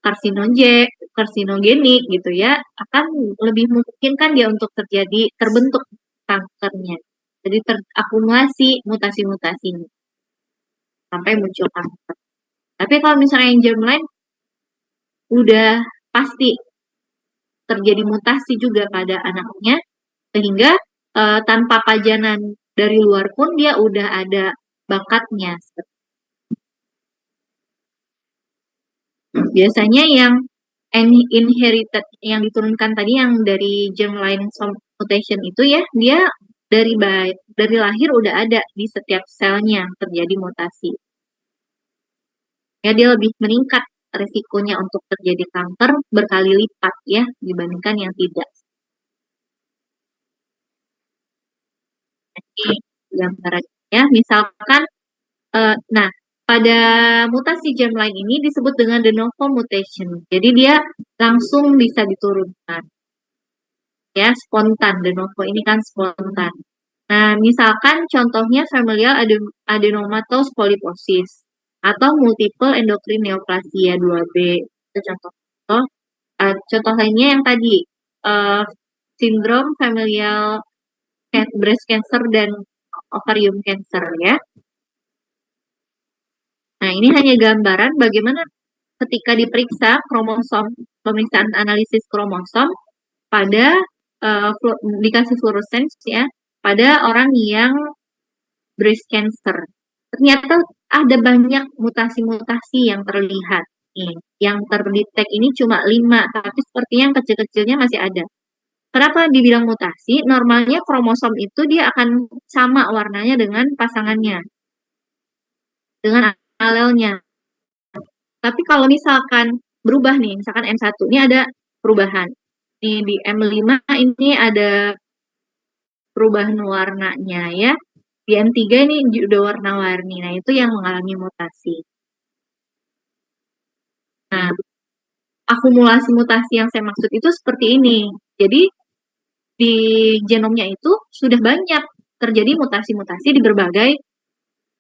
Speaker 1: karsinogenik gitu ya, akan lebih mungkin kan dia untuk terbentuk kankernya. Jadi terakumulasi mutasi-mutasinya sampai muncul kanker. Tapi kalau misalnya yang germline udah pasti terjadi mutasi juga pada anaknya, sehingga tanpa pajanan dari luar pun dia udah ada bakatnya. Biasanya yang inherited, yang diturunkan tadi yang dari germline mutation itu ya, dia dari lahir udah ada di setiap selnya terjadi mutasi. Ya, dia lebih meningkat resikonya untuk terjadi kanker berkali lipat ya dibandingkan yang tidak. Ini gambarannya, misalkan, nah pada mutasi germline ini disebut dengan de novo mutation. Jadi dia langsung bisa diturunkan. Ya, spontan. De novo ini kan spontan. Nah, misalkan contohnya familial adenomatous polyposis atau multiple endocrine neoplasia 2B. Itu contoh. Contoh lainnya yang tadi, sindrom familial breast cancer dan ovarium cancer ya. Nah, ini hanya gambaran bagaimana ketika diperiksa kromosom, pemeriksaan analisis kromosom pada dikasih fluorescence ya, pada orang yang breast cancer. Ternyata ada banyak mutasi-mutasi yang terlihat. Nih, yang terdetek ini cuma 5, tapi sepertinya yang kecil-kecilnya masih ada. Kenapa dibilang mutasi? Normalnya kromosom itu dia akan sama warnanya dengan pasangannya, dengan alelnya. Tapi kalau misalkan berubah nih, misalkan M1 ini ada perubahan. Nih di M5 ini ada perubahan warnanya ya. Di M3 ini udah warna-warni. Nah, itu yang mengalami mutasi. Nah, akumulasi mutasi yang saya maksud itu seperti ini. Jadi di genomnya itu sudah banyak terjadi mutasi-mutasi di berbagai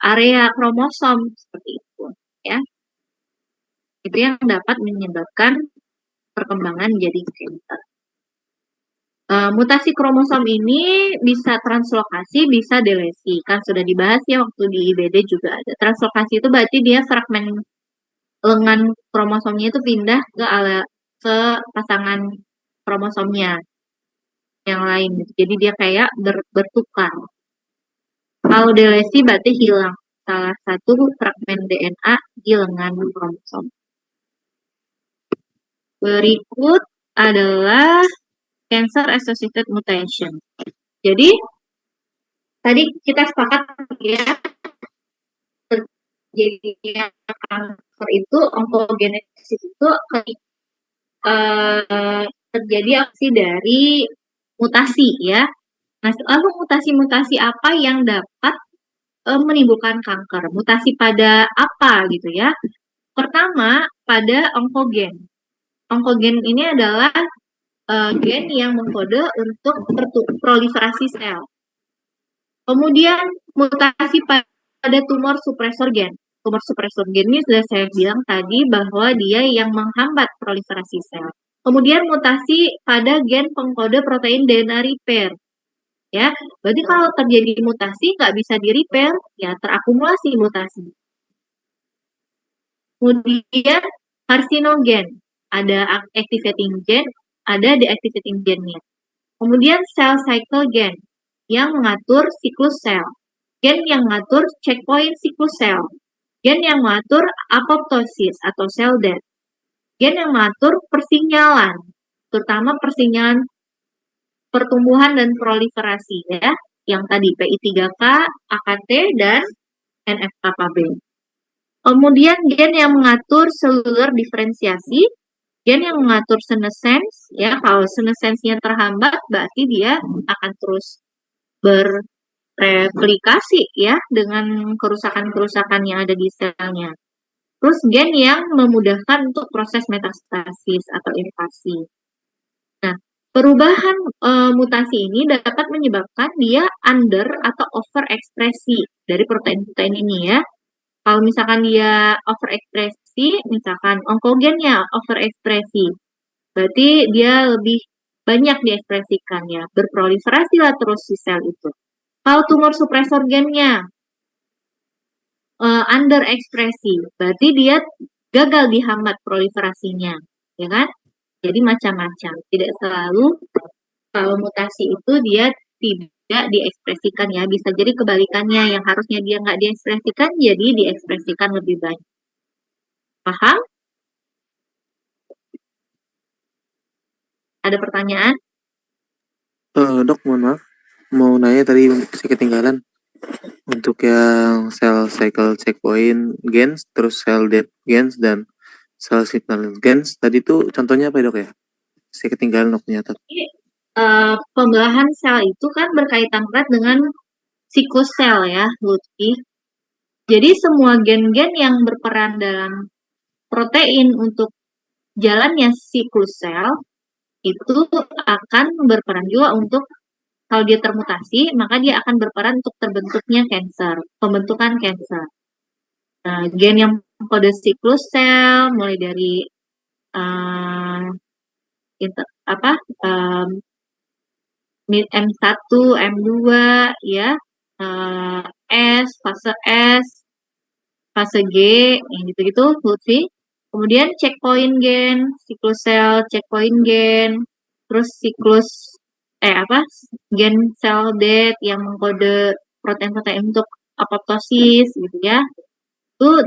Speaker 1: area kromosom seperti itu ya. Itu yang dapat menyebabkan perkembangan jadi kanker. Mutasi kromosom ini bisa translokasi, bisa delesi. Kan sudah dibahas ya waktu di IBD juga ada. Translokasi itu berarti dia fragmen lengan kromosomnya itu pindah ke pasangan kromosomnya yang lain. Jadi dia kayak bertukar. Kalau delesi berarti hilang salah satu fragmen DNA di lengan kromosom. Berikut adalah cancer associated mutation. Jadi tadi kita sepakat ya, terjadinya kanker itu onkogenesis itu terjadi aksi dari mutasi ya. Nah, lalu mutasi-mutasi apa yang dapat menimbulkan kanker? Mutasi pada apa gitu ya? Pertama, pada onkogen. Onkogen ini adalah gen yang mengkode untuk proliferasi sel. Kemudian mutasi pada tumor supresor gen. Tumor supresor gen ini sudah saya bilang tadi bahwa dia yang menghambat proliferasi sel. Kemudian mutasi pada gen pengkode protein DNA repair. Ya, berarti kalau terjadi mutasi nggak bisa di repair, ya terakumulasi mutasi. Kemudian karsinogen, ada activating gen, ada deactivating gennya. Kemudian cell cycle gen yang mengatur siklus sel, gen yang mengatur checkpoint siklus sel, gen yang mengatur apoptosis atau cell death, gen yang mengatur persinyalan, terutama persinyalan pertumbuhan dan proliferasi ya, yang tadi PI3K, AKT dan NF-kappa B. Kemudian gen yang mengatur seluler diferensiasi, gen yang mengatur senescence, ya kalau senescence-nya terhambat berarti dia akan terus berreplikasi ya dengan kerusakan-kerusakan yang ada di selnya. Terus gen yang memudahkan untuk proses metastasis atau invasi. Nah, perubahan mutasi ini dapat menyebabkan dia under atau overekspresi dari protein-protein ini ya. Kalau misalkan dia overekspresi, misalkan onkogennya overekspresi, berarti dia lebih banyak diekspresikan ya, berproliferasi lah terus si sel itu. Kalau tumor supresor gennya underekspresi, berarti dia gagal dihambat proliferasinya, ya kan? Jadi macam-macam, tidak selalu kalau mutasi itu dia tidak diekspresikan ya, bisa jadi kebalikannya, yang harusnya dia nggak diekspresikan, jadi diekspresikan lebih banyak. Paham? Ada pertanyaan?
Speaker 2: Dok, mohon maaf. Mau nanya tadi saya ketinggalan. Untuk yang cell cycle checkpoint gens, terus cell death gens, dan cell signal gens, tadi itu contohnya apa ya, Dok ya? Saya ketinggalan dok nyatat.
Speaker 1: Pembelahan sel itu kan berkaitan erat dengan siklus sel ya, Lutfi. Jadi semua gen-gen yang berperan dalam protein untuk jalannya siklus sel itu akan berperan juga untuk kalau dia termutasi, maka dia akan berperan untuk terbentuknya kanker, pembentukan kanker. Nah, gen yang kode siklus sel mulai dari M1, M2 ya, S, fase G, yang gitu-gitu, Lutfi. Kemudian checkpoint gen, siklus sel, checkpoint gen, terus siklus gen cell death yang mengkode protein-protein untuk apoptosis gitu ya. Itu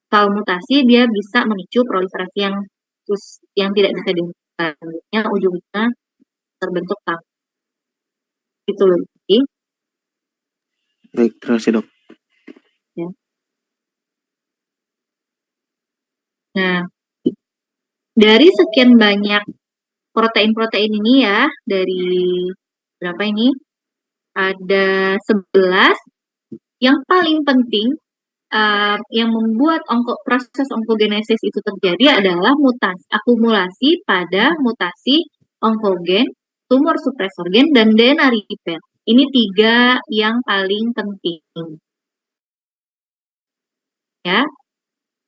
Speaker 1: kalau mutasi dia bisa memicu proliferasi yang tidak bisa dihentikan, ujungnya terbentuk kanker. Gitu loh.
Speaker 2: Baik, terima kasih dok.
Speaker 1: Ya. Nah, dari sekian banyak protein-protein ini ya, dari berapa ini? Ada 11. Yang paling penting yang membuat proses onkogenesis itu terjadi adalah akumulasi pada mutasi onkogen, tumor supresor gen, dan DNA repair. Ini 3 yang paling penting. Ya.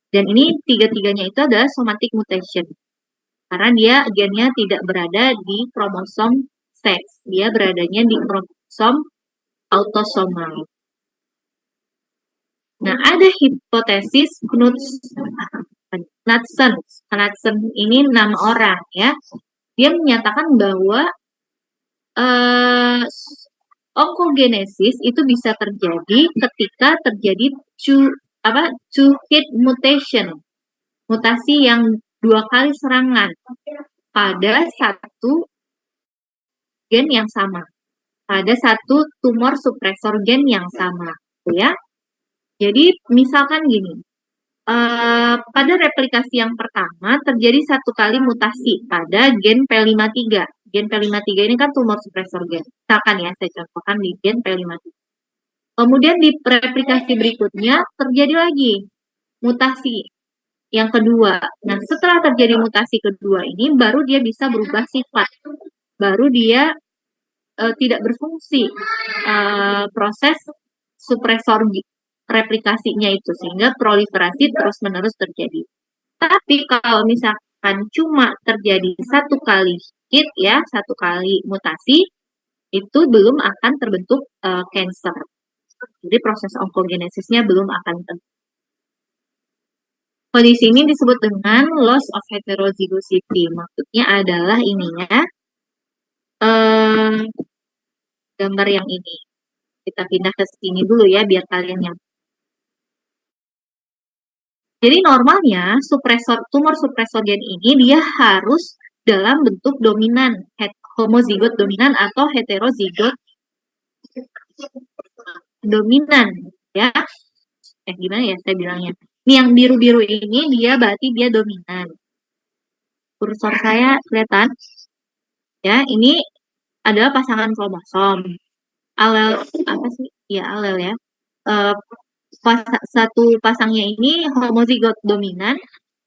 Speaker 1: Dan ini 3-3-nya itu adalah somatic mutation. Karena dia gennya tidak berada di kromosom seks. Dia beradanya di kromosom autosomal. Nah, ada hipotesis Knudsen ini nama orang ya. Dia menyatakan bahwa onkogenesis itu bisa terjadi ketika terjadi two-hit mutation. Mutasi yang 2 kali serangan pada satu gen yang sama. Pada satu tumor supresor gen yang sama. Ya. Jadi misalkan gini, pada replikasi yang pertama terjadi 1 kali mutasi pada gen P53. Gen P53 ini kan tumor supresor gen. Misalkan ya, saya contohkan di gen P53. Kemudian di replikasi berikutnya terjadi lagi mutasi yang kedua. Nah, setelah terjadi mutasi kedua ini, baru dia bisa berubah sifat. Baru dia tidak berfungsi proses supresor replikasinya itu, sehingga proliferasi terus-menerus terjadi. Tapi kalau misalkan cuma terjadi satu kali hit ya, satu kali mutasi, itu belum akan terbentuk cancer. Jadi proses onkogenesisnya belum akan terbentuk. Kondisi ini disebut dengan loss of heterozygosity. Maksudnya adalah ini ya, gambar yang ini. Kita pindah ke sini dulu ya, biar kalian yang. Jadi normalnya tumor supresor gen ini dia harus dalam bentuk dominan, homozigot dominan atau heterozigot dominan ya. Gimana ya saya bilangnya? Ini yang biru-biru ini dia berarti dia dominan. Kursor saya kelihatan? Ya, ini adalah pasangan kromosom. Alel apa sih? Ya, alel ya. Satu pasangnya ini homozigot dominan,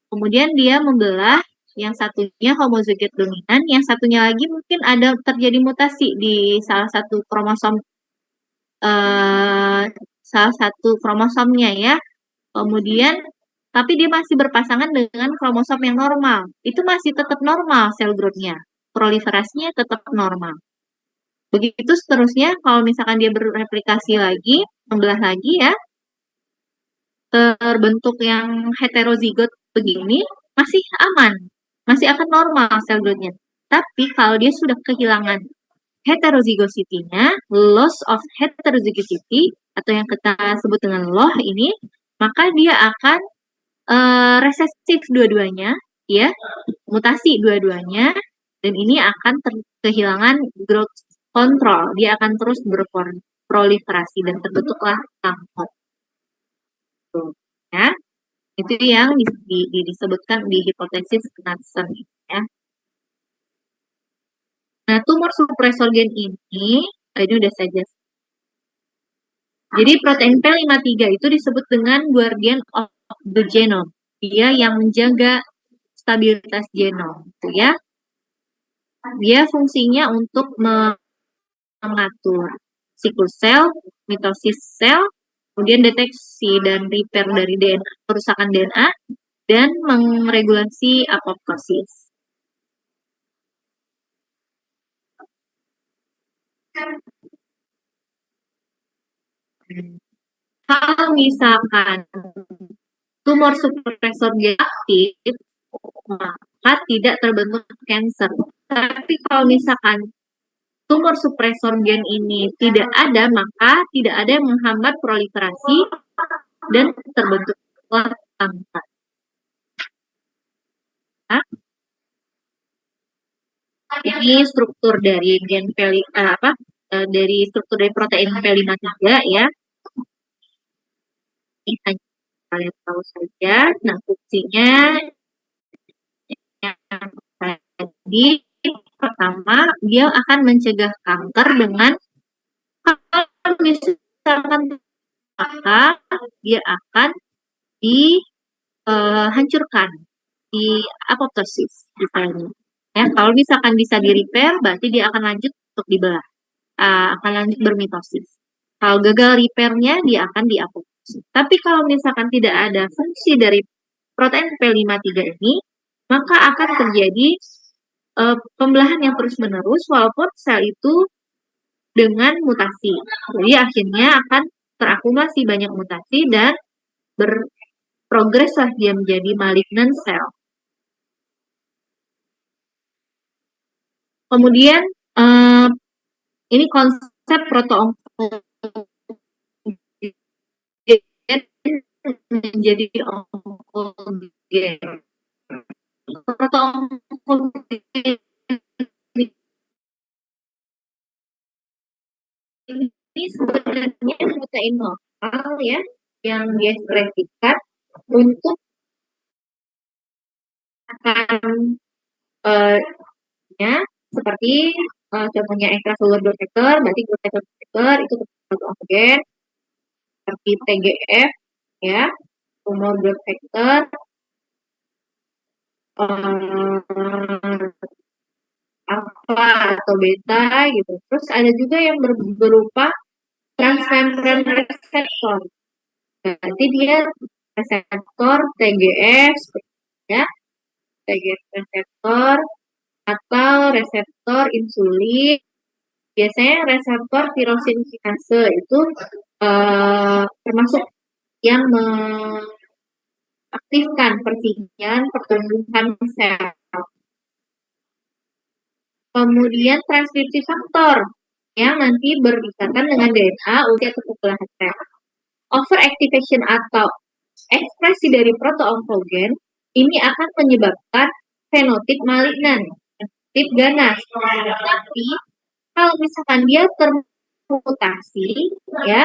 Speaker 1: kemudian dia membelah, yang satunya homozigot dominan, yang satunya lagi mungkin ada terjadi mutasi di salah satu kromosom kromosomnya ya. Kemudian tapi dia masih berpasangan dengan kromosom yang normal. Itu masih tetap normal sel growth-nya. Proliferasinya tetap normal. Begitu seterusnya kalau misalkan dia bereplikasi lagi, membelah lagi ya, terbentuk yang heterozigot begini, masih aman, masih akan normal sel growth-nya. Tapi kalau dia sudah kehilangan heterozygosity-nya, loss of heterozygosity, atau yang kita sebut dengan LOH ini, maka dia akan resesif dua-duanya, ya, mutasi dua-duanya, dan ini akan kehilangan growth control, dia akan terus berproliferasi dan terbentuklah kanker. Ya, itu yang disebutkan di hipotesis Knudsen ya. Nah, tumor supresor gen ini udah saja. Jadi protein P53 itu disebut dengan guardian of the genome. Dia yang menjaga stabilitas genom, gitu ya. Dia fungsinya untuk mengatur siklus sel, mitosis sel, kemudian deteksi dan repair dari DNA, kerusakan DNA, dan meregulasi apoptosis. Kalau misalkan tumor supresor gen aktif, maka tidak terbentuk kanker. Tapi kalau misalkan tumor supresor gen ini tidak ada, maka tidak ada yang menghambat proliferasi dan terbentuklah kanker. Ini struktur dari gen dari struktur dari protein P53 ya. Ini hanya kalian tahu saja. Nah, fungsinya yang tadi pertama, dia akan mencegah kanker dengan kalau misalkan maka dia akan dihancurkan di apoptosis misalnya. Ya, kalau misalkan bisa di repair, berarti dia akan lanjut untuk dibelah, akan lanjut bermitosis. Kalau gagal repairnya, dia akan di apoptosis. Tapi kalau misalkan tidak ada fungsi dari protein P53 ini, maka akan terjadi pembelahan yang terus-menerus walaupun sel itu dengan mutasi. Jadi akhirnya akan terakumulasi banyak mutasi dan berprogreslah dia menjadi malignant cell. Kemudian ini konsep proto-onkogen menjadi onkogen. Proto-onkogen ini sebenarnya protein lokal ya yang diekspresikan untuk akan seperti contohnya extracellular growth factor, berarti growth factor itu proto-onkogen, seperti TGF ya, tumor growth factor, alfa atau beta gitu. Terus ada juga yang berupa transmembran reseptor. Berarti dia reseptor TGF ya, TGF reseptor atau reseptor insulin. Biasanya reseptor tirosin kinase itu termasuk yang mengaktifkan persinyal pertumbuhan sel. Kemudian transkripsi faktor yang nanti berikatan dengan DNA untuk kekebalan sel. Overactivation atau ekspresi dari proto-onkogen ini akan menyebabkan fenotip malignan, tip ganas. Tapi kalau misalkan dia termutasi, ya,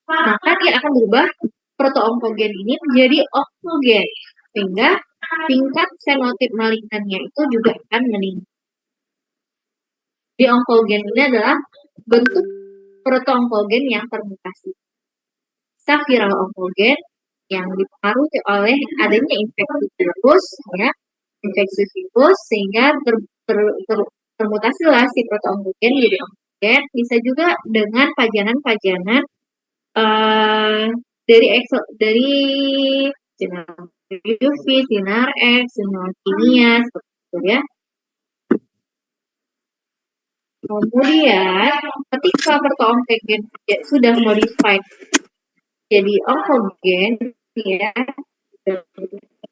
Speaker 1: maka dia akan berubah proto-onkogen ini menjadi onkogen, sehingga tingkat fenotip malignannya itu juga akan meningkat. Di onkogen ini adalah bentuk proto-onkogen yang termutasi. Viral onkogen yang dipengaruhi oleh adanya infeksi virus, ya, infeksi virus sehingga termutasilah si proto-onkogen jadi onkogen. Bisa juga dengan pajanan-pajanan dari sinar UV, sinar X, sinar kimia, seperti itu ya. Kemudian ketika proto-onkogen sudah modified jadi onkogen, ya,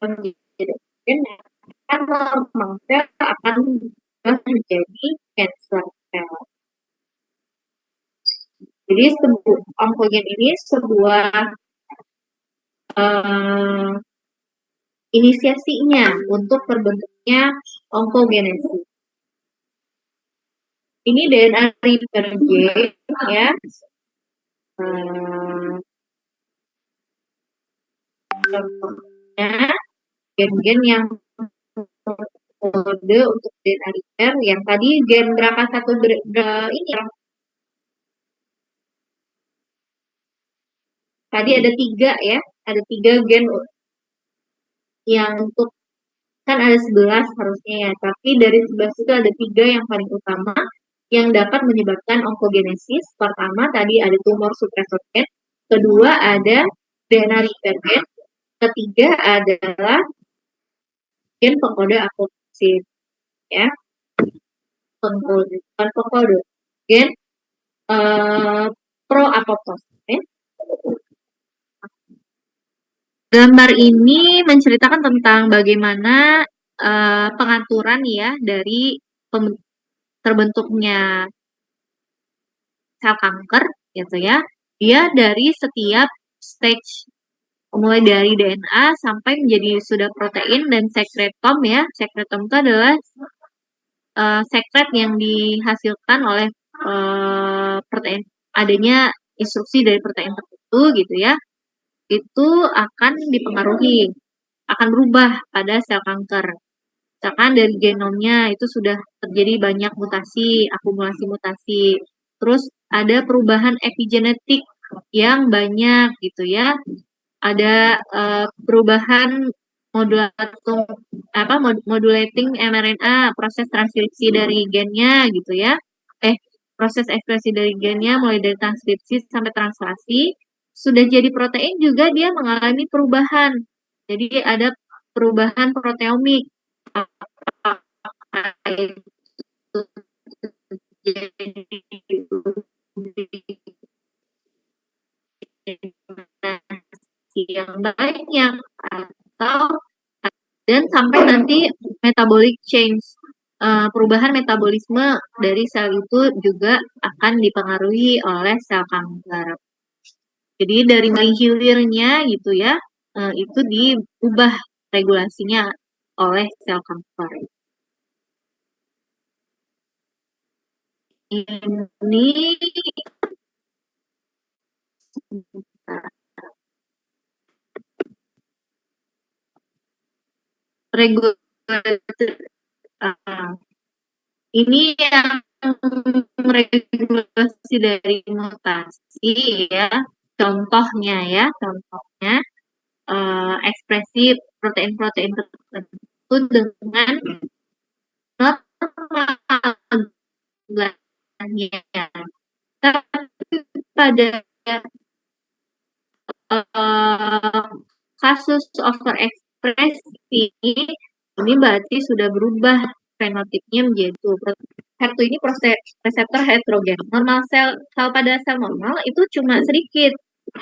Speaker 1: menjadi onkogen, kan normal sel akan menjadi cancer cell. Jadi onkogen ini sebuah inisiasinya untuk terbentuknya onkogenesis. Ini DNA repair gene, ya. Gen-gen yang kode untuk DNA repair yang tadi gen berapa satu ini tadi ada 3 ya, ada 3 gen yang untuk, kan ada 11 harusnya ya, tapi dari 11 itu ada 3 yang paling utama yang dapat menyebabkan onkogenesis. Pertama tadi ada tumor suppressor gen, kedua ada DNA repair gen, ketiga adalah gen pengkode apoptosis, ya, pengkode gen pro apoptosis. Ya. Gambar ini menceritakan tentang bagaimana pengaturan ya dari terbentuknya sel kanker gitu ya. Dia dari setiap stage mulai dari DNA sampai menjadi sudah protein dan sekretom ya. Sekretom itu adalah sekret yang dihasilkan oleh protein, adanya instruksi dari protein tertentu gitu ya. Itu akan dipengaruhi, akan berubah pada sel kanker. Misalkan dari genomnya itu sudah terjadi banyak mutasi, akumulasi mutasi. Terus ada perubahan epigenetik yang banyak gitu ya. Ada perubahan modulating mRNA, proses transkripsi dari gennya gitu ya. Proses ekspresi dari gennya mulai dari transkripsi sampai translasi. Sudah jadi protein juga dia mengalami perubahan. Jadi ada perubahan proteomik. Yang banyak atau dan sampai nanti metabolic change, perubahan metabolisme dari sel itu juga akan dipengaruhi oleh sel kanker. Jadi dari mulai hilirnya gitu ya, itu diubah regulasinya oleh sel kanker. Ini ini yang regulasi dari mutasi ya, contohnya ekspresi protein-protein tertentu itu dengan normal glannya. Tapi pada kasus overekspresi ini berarti sudah berubah fenotipnya menjadi HER2 ini reseptor heterogen. Normal sel pada sel normal itu cuma sedikit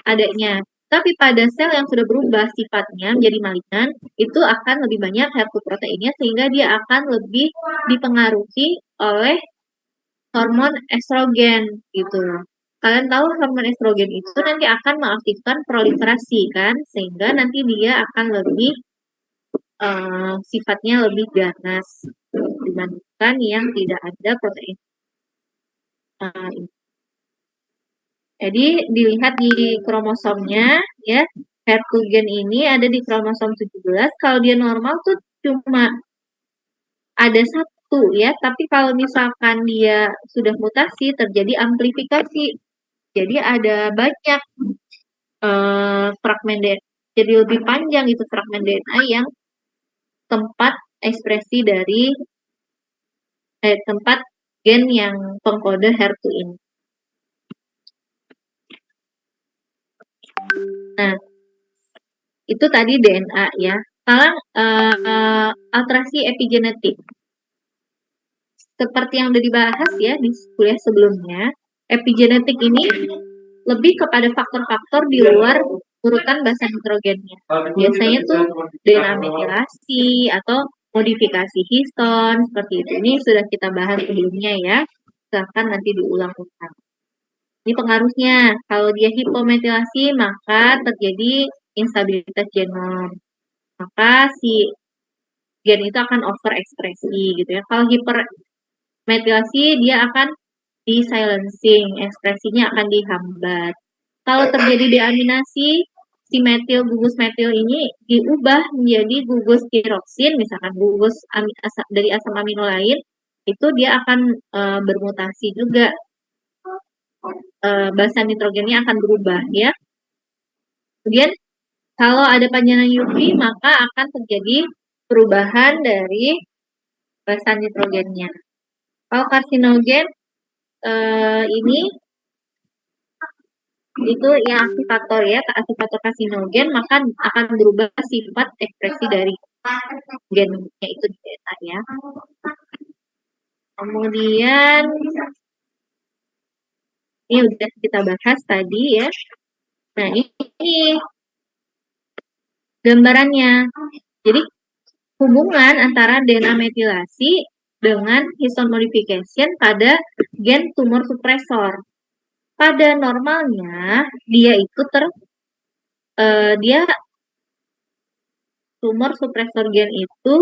Speaker 1: adanya. Tapi pada sel yang sudah berubah sifatnya menjadi maligne, itu akan lebih banyak HER2 proteinnya sehingga dia akan lebih dipengaruhi oleh hormon estrogen gitu. Kalian tahu hormon estrogen itu nanti akan mengaktifkan proliferasi kan, sehingga nanti dia akan lebih sifatnya lebih ganas dibandingkan yang tidak ada protein. Jadi dilihat di kromosomnya ya, HER2 gen ini ada di kromosom 17. Kalau dia normal tuh cuma ada satu ya, tapi kalau misalkan dia sudah mutasi terjadi amplifikasi. Jadi ada banyak fragmen DNA, jadi lebih panjang itu fragmen DNA yang tempat ekspresi dari tempat gen yang pengkode HER2 ini. Nah, itu tadi DNA ya. Sekarang alterasi epigenetik. Seperti yang sudah dibahas ya di kuliah sebelumnya, epigenetik ini lebih kepada faktor-faktor di luar urutan basa nitrogennya. Biasanya tuh DNA metilasi atau modifikasi histon seperti itu. Ini sudah kita bahas sebelumnya ya. Silahkan nanti diulang-ulang. Ini pengaruhnya. Kalau dia hipometilasi maka terjadi instabilitas genom. Maka si gen itu akan overekspresi gitu ya. Kalau hipermetilasi dia akan di-silencing, ekspresinya akan dihambat. Kalau terjadi deaminasi, si gugus metil ini diubah menjadi gugus tiroksin, misalkan gugus dari asam amino lain, itu dia akan bermutasi juga. Basa nitrogennya akan berubah ya. Kemudian kalau ada panjangan UV maka akan terjadi perubahan dari basa nitrogennya. Kalau karsinogen ini itu yang aktivator ya, aktivator karsinogen maka akan berubah sifat ekspresi dari gennya itu di DNA ya. Kemudian ini udah kita bahas tadi ya. Nah ini gambarannya. Jadi hubungan antara DNA metilasi dengan histone modification pada gen tumor suppressor. Pada normalnya dia itu dia tumor suppressor gen itu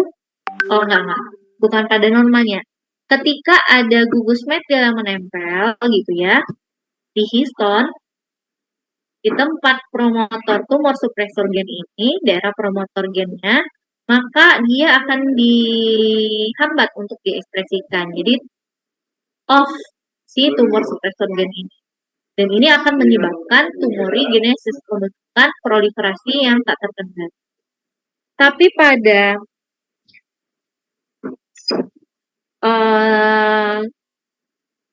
Speaker 1: bukan pada normalnya. Ketika ada gugus metil yang menempel gitu ya di histone di tempat promotor tumor suppressor gen ini, daerah promotor gennya, maka dia akan dihambat untuk diekspresikan. Jadi off si tumor suppressor gen ini. Dan ini akan menyebabkan tumorigenesis, pembentukan proliferasi yang tak terkendali. Tapi pada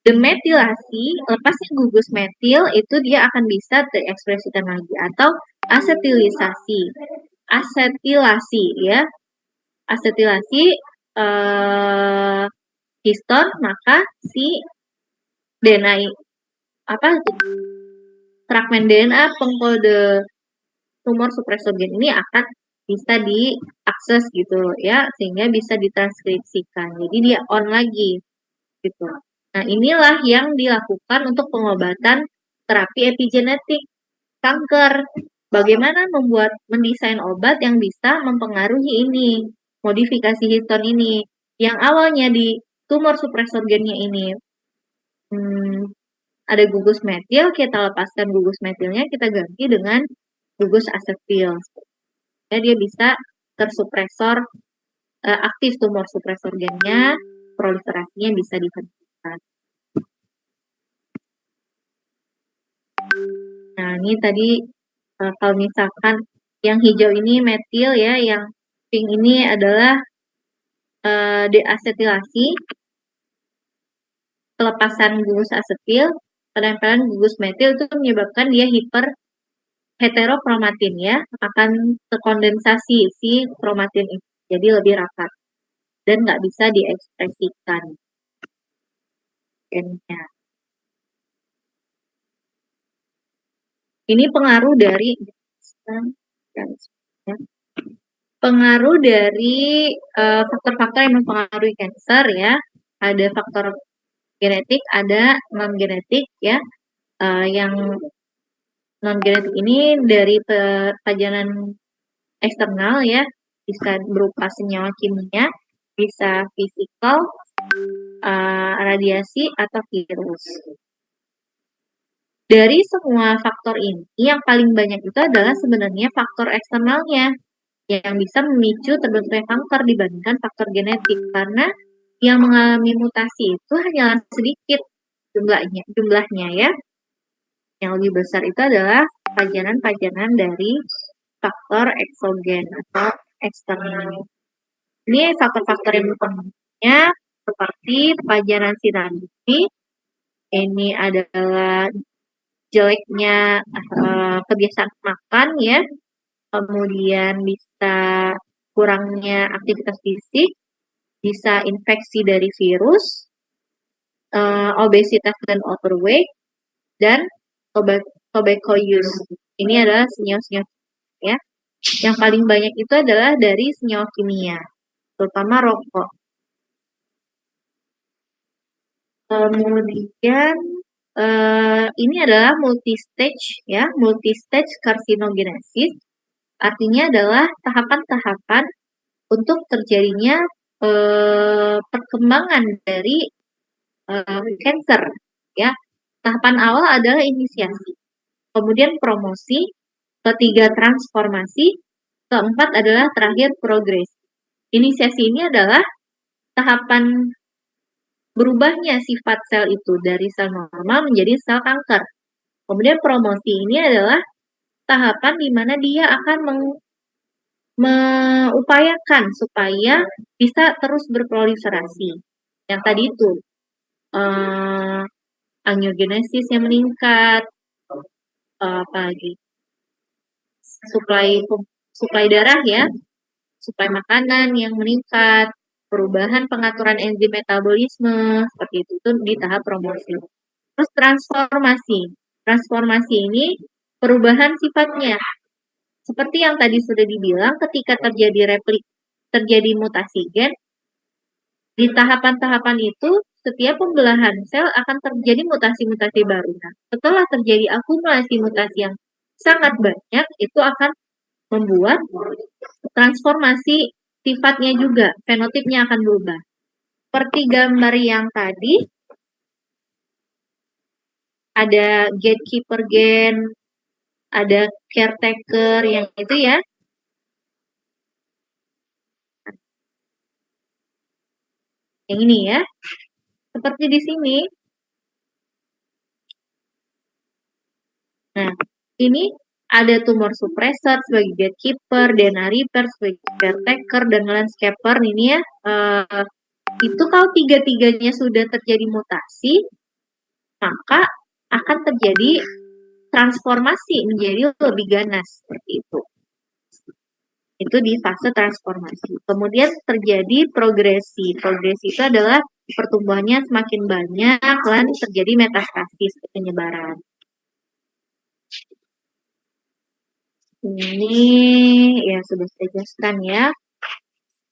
Speaker 1: demetilasi, lepasnya gugus metil, itu dia akan bisa diekspresikan lagi. Atau asetilasi ya. Asetilasi histon, maka si DNA fragmen DNA pengkode tumor suppressor gen ini akan bisa diakses gitu ya, sehingga bisa ditranskripsikan. Jadi dia on lagi gitu. Nah, inilah yang dilakukan untuk pengobatan terapi epigenetik kanker. Bagaimana mendesain obat yang bisa mempengaruhi ini, modifikasi histon ini, yang awalnya di tumor suppressor gennya ini ada gugus metil, kita lepaskan gugus metilnya, kita ganti dengan gugus asetil. Ya, dia bisa tersupresor, aktif tumor suppressor gennya, proliferasinya bisa dihentikan. Nah, ini tadi kalau misalkan yang hijau ini metil ya, yang pink ini adalah deasetilasi, pelepasan gugus asetil, penempelan gugus metil itu menyebabkan dia heterokromatin ya, akan terkondensasi si kromatin itu, jadi lebih rapat dan nggak bisa diekspresikan gennya. Ini pengaruh dari faktor-faktor yang mempengaruhi kanker ya. Ada faktor genetik, ada non genetik ya. Yang non genetik ini dari pajanan eksternal ya, bisa berupa senyawa kimia, bisa fisikal, radiasi atau virus. Dari semua faktor ini, yang paling banyak itu adalah sebenarnya faktor eksternalnya yang bisa memicu terbentuknya kanker dibandingkan faktor genetik, karena yang mengalami mutasi itu hanya sedikit jumlahnya ya. Yang lebih besar itu adalah pajanan-pajanan dari faktor eksogen atau eksternal. Ini faktor-faktor yang berpengaruhnya seperti pajanan sinar UV. Ini adalah jeleknya kebiasaan makan ya, kemudian bisa kurangnya aktivitas fisik, bisa infeksi dari virus, obesitas dan overweight, dan tobacco use. Ini adalah senyawa-senyawa ya. Yang paling banyak itu adalah dari senyawa kimia, terutama rokok. Kemudian ini adalah multistage ya, multistage carcinogenesis. Artinya adalah tahapan-tahapan untuk terjadinya perkembangan dari kanker ya. Tahapan awal adalah inisiasi, kemudian promosi, ketiga transformasi, keempat adalah terakhir progresi. Inisiasi ini adalah tahapan berubahnya sifat sel itu dari sel normal menjadi sel kanker. Kemudian promosi ini adalah tahapan di mana dia akan mengupayakan supaya bisa terus berproliferasi. Yang tadi itu angiogenesis yang meningkat, apalagi suplai darah ya, suplai makanan yang meningkat, perubahan pengaturan enzim metabolisme, seperti itu di tahap promosi. Terus transformasi ini perubahan sifatnya. Seperti yang tadi sudah dibilang, ketika terjadi mutasi gen, di tahapan-tahapan itu setiap pembelahan sel akan terjadi mutasi-mutasi baru. Nah, setelah terjadi akumulasi mutasi yang sangat banyak, itu akan membuat transformasi sifatnya juga, fenotipnya akan berubah. Seperti gambar yang tadi, ada gatekeeper gen, ada caretaker yang itu ya. Yang ini ya. Seperti di sini. Nah, ini ada tumor suppressor sebagai gatekeeper, DNA repair sebagai caretaker, dan landscaper ini ya. Itu kalau tiga-tiganya sudah terjadi mutasi, maka akan terjadi transformasi menjadi lebih ganas seperti itu. Itu di fase transformasi. Kemudian terjadi progresi. Progresi itu adalah pertumbuhannya semakin banyak dan terjadi metastasis, penyebaran. Ini ya sudah saya jelaskan ya.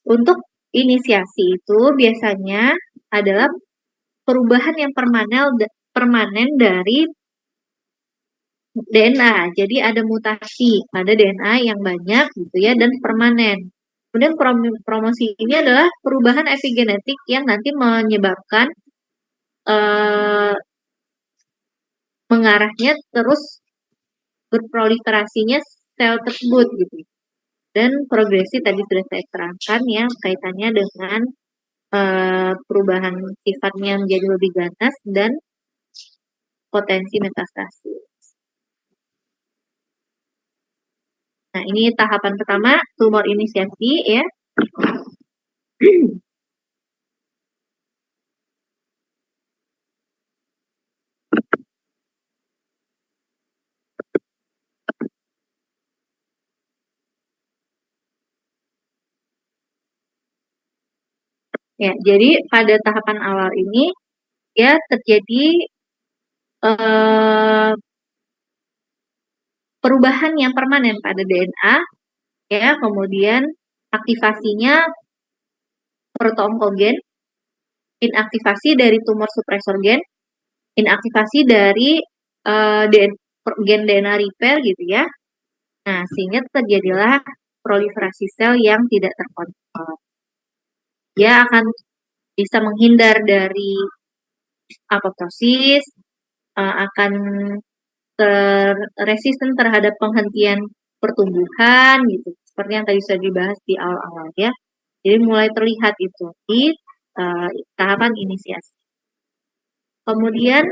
Speaker 1: Untuk inisiasi itu biasanya adalah perubahan yang permanen dari DNA. Jadi ada mutasi pada DNA yang banyak gitu ya dan permanen. Kemudian promosi ini adalah perubahan epigenetik yang nanti menyebabkan mengarahnya terus berproliferasinya sel tersebut gitu. Dan progresi tadi sudah saya terangkan ya kaitannya dengan perubahan sifatnya menjadi lebih ganas dan potensi metastasis. Nah, ini tahapan pertama, tumor inisiasi ya. Ya, jadi pada tahapan awal ini ya terjadi perubahan yang permanen pada DNA, ya, kemudian aktivasinya protoonkogen, inaktivasi dari tumor supresor gen, inaktivasi dari gen DNA repair gitu ya. Nah, sehingga terjadilah proliferasi sel yang tidak terkontrol. Dia akan bisa menghindar dari apoptosis, akan resisten terhadap penghentian pertumbuhan gitu. Seperti yang tadi sudah dibahas di awal-awal ya. Jadi mulai terlihat itu di tahapan inisiasi. Kemudian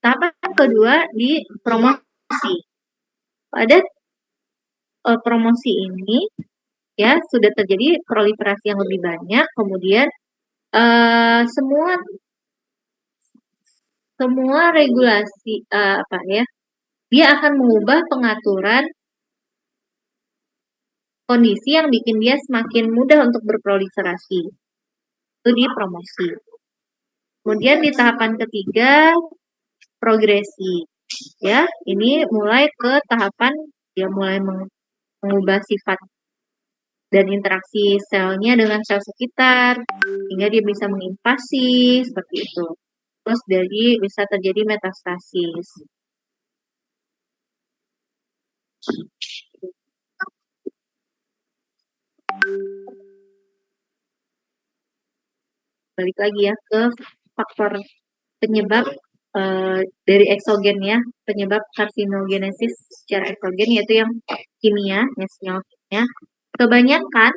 Speaker 1: tahapan kedua di promosi. Pada promosi ini ya sudah terjadi proliferasi yang lebih banyak, kemudian semua regulasi dia akan mengubah pengaturan kondisi yang bikin dia semakin mudah untuk berproliferasi. Itu di promosi. Kemudian di tahapan ketiga progresi. Ya, ini mulai ke tahapan dia mulai mengubah sifat dan interaksi selnya dengan sel sekitar, sehingga dia bisa menginvasi, seperti itu. Terus bisa terjadi metastasis. Balik lagi ya ke faktor penyebab dari eksogen ya, penyebab karsinogenesis secara eksogen yaitu yang kimia, ya senyawa kimia. Kebanyakan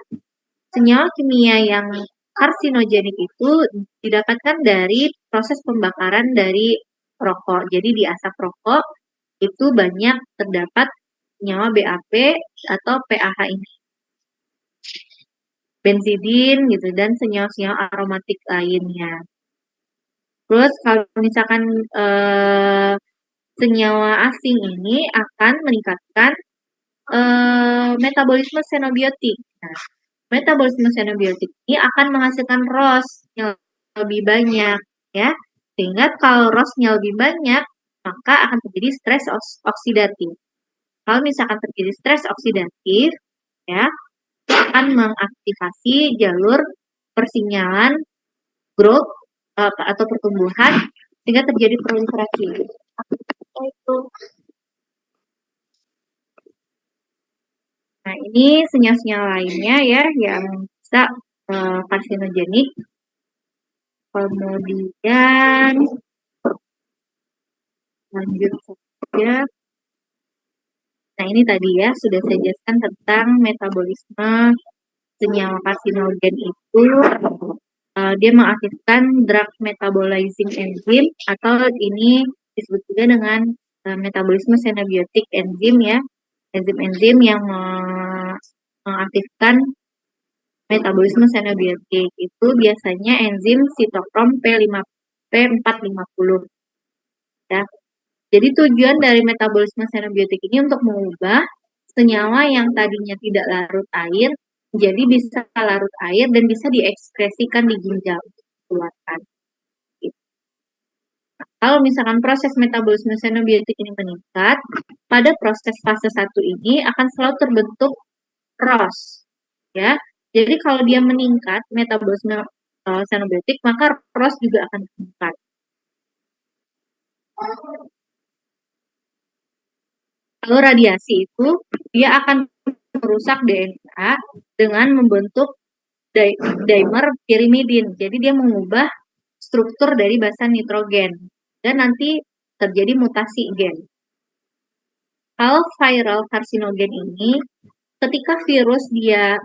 Speaker 1: senyawa kimia yang karsinogenik itu didapatkan dari proses pembakaran dari rokok. Jadi di asap rokok itu banyak terdapat senyawa BAP atau PAH ini. Benzidin gitu dan senyawa-senyawa aromatik lainnya. Terus kalau misalkan senyawa asing ini akan meningkatkan metabolisme xenobiotik. Nah, metabolisme xenobiotik ini akan menghasilkan ROS yang lebih banyak, ya. Sehingga kalau ROS-nya lebih banyak, maka akan terjadi stres oksidatif. Kalau misalkan terjadi stres oksidatif, ya, akan mengaktifasi jalur persinyalan growth atau pertumbuhan sehingga terjadi proliferasi. Itu. Nah, ini senyawa-senyawa lainnya ya yang bisa karsinogenik. Kemudian lanjut saja. Nah, ini tadi ya sudah saya jelaskan tentang metabolisme senyawa karsinogen itu. Dia mengaktifkan drug metabolizing enzyme atau ini disebut juga dengan metabolisme xenobiotic enzyme ya. Enzim-enzim yang mengaktifkan metabolisme xenobiotik itu biasanya enzim sitokrom P450. Ya. Jadi tujuan dari metabolisme xenobiotik ini untuk mengubah senyawa yang tadinya tidak larut air menjadi bisa larut air dan bisa diekspresikan di ginjal dikeluarkan. Nah, kalau misalkan proses metabolisme xenobiotik ini meningkat, pada proses fase 1 ini akan selalu terbentuk ROS. Ya. Jadi kalau dia meningkat metabolisme xenobiotik, maka ROS juga akan meningkat. Kalau radiasi itu dia akan merusak DNA dengan membentuk dimer pirimidin. Jadi dia mengubah struktur dari basa nitrogen dan nanti terjadi mutasi gen. Kalau viral karsinogen ini ketika virus dia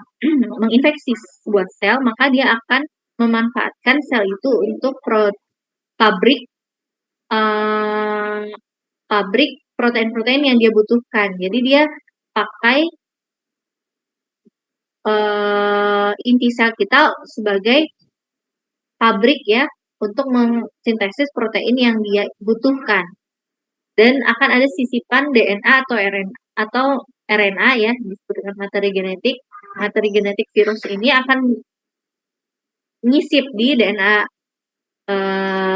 Speaker 1: menginfeksi sebuah sel, maka dia akan memanfaatkan sel itu untuk pabrik protein-protein yang dia butuhkan. Jadi dia pakai inti sel kita sebagai pabrik ya untuk mensintesis protein yang dia butuhkan. Dan akan ada sisipan DNA atau RNA ya disebut dengan materi genetik. Materi genetik virus ini akan nyisip di DNA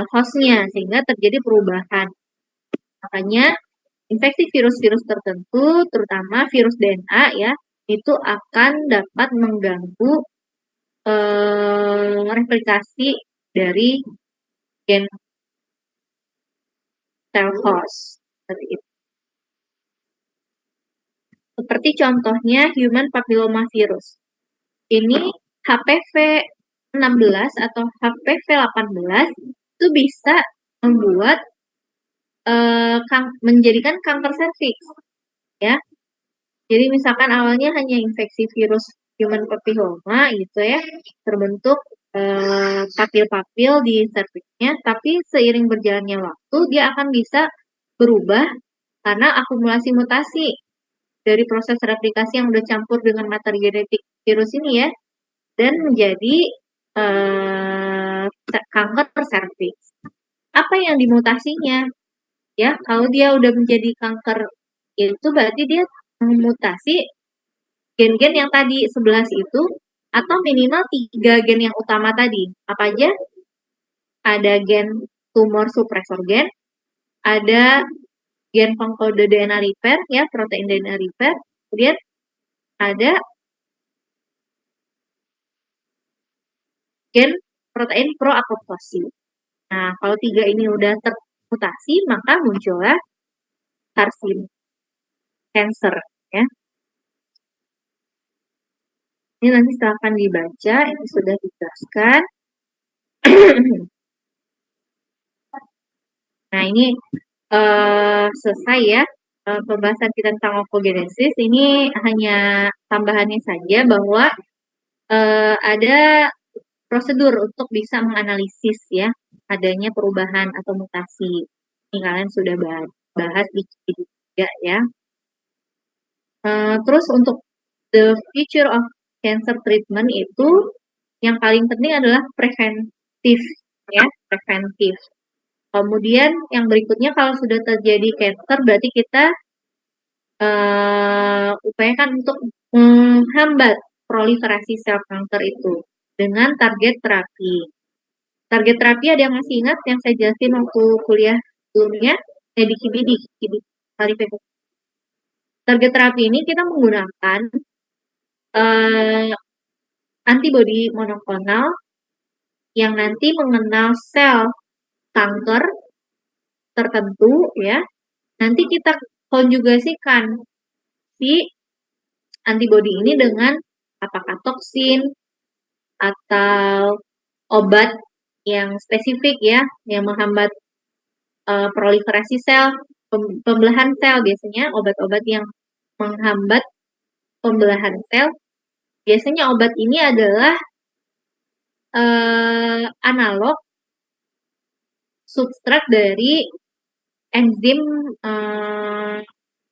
Speaker 1: hostnya sehingga terjadi perubahan. Makanya infeksi virus-virus tertentu, terutama virus DNA ya, itu akan dapat mengganggu replikasi dari gen sel host. Seperti contohnya human papilloma virus. Ini HPV 16 atau HPV 18 itu bisa membuat menjadikan kanker serviks ya. Jadi misalkan awalnya hanya infeksi virus human papilloma gitu ya, terbentuk papil-papil di serviksnya, tapi seiring berjalannya waktu dia akan bisa berubah karena akumulasi mutasi dari proses replikasi yang udah campur dengan materi genetik virus ini ya, dan menjadi kanker serviks. Apa yang dimutasinya? Ya, kalau dia udah menjadi kanker itu berarti dia memutasi gen-gen yang tadi 11 itu atau minimal 3 gen yang utama tadi. Apa aja? Ada gen tumor suppressor gen, ada gen pengkode DNA repair ya, protein DNA repair, kemudian ada gen protein pro-apoptosis. Nah, kalau 3 ini udah termutasi, maka muncullah karsin cancer ya. Ini nanti silahkan dibaca, ini sudah dijelaskan. Nah, ini selesai ya pembahasan kita tentang oncogenesis. Ini hanya tambahannya saja bahwa ada prosedur untuk bisa menganalisis ya adanya perubahan atau mutasi. Ini kalian sudah bahas di juga ya. Terus untuk the future of cancer treatment itu yang paling penting adalah preventif ya, preventif. Kemudian yang berikutnya kalau sudah terjadi cancer berarti kita upayakan untuk menghambat proliferasi sel kanker itu dengan target terapi. Target terapi ada yang masih ingat yang saya jelasin waktu kuliah sebelumnya? Di KIBI. Target terapi ini kita menggunakan antibodi monoklonal yang nanti mengenal sel kanker tertentu ya. Nanti kita konjugasikan si antibodi ini dengan apakah toksin atau obat yang spesifik ya, yang menghambat proliferasi sel, pembelahan sel biasanya, obat-obat yang menghambat pembelahan sel. Biasanya obat ini adalah analog substrat dari enzim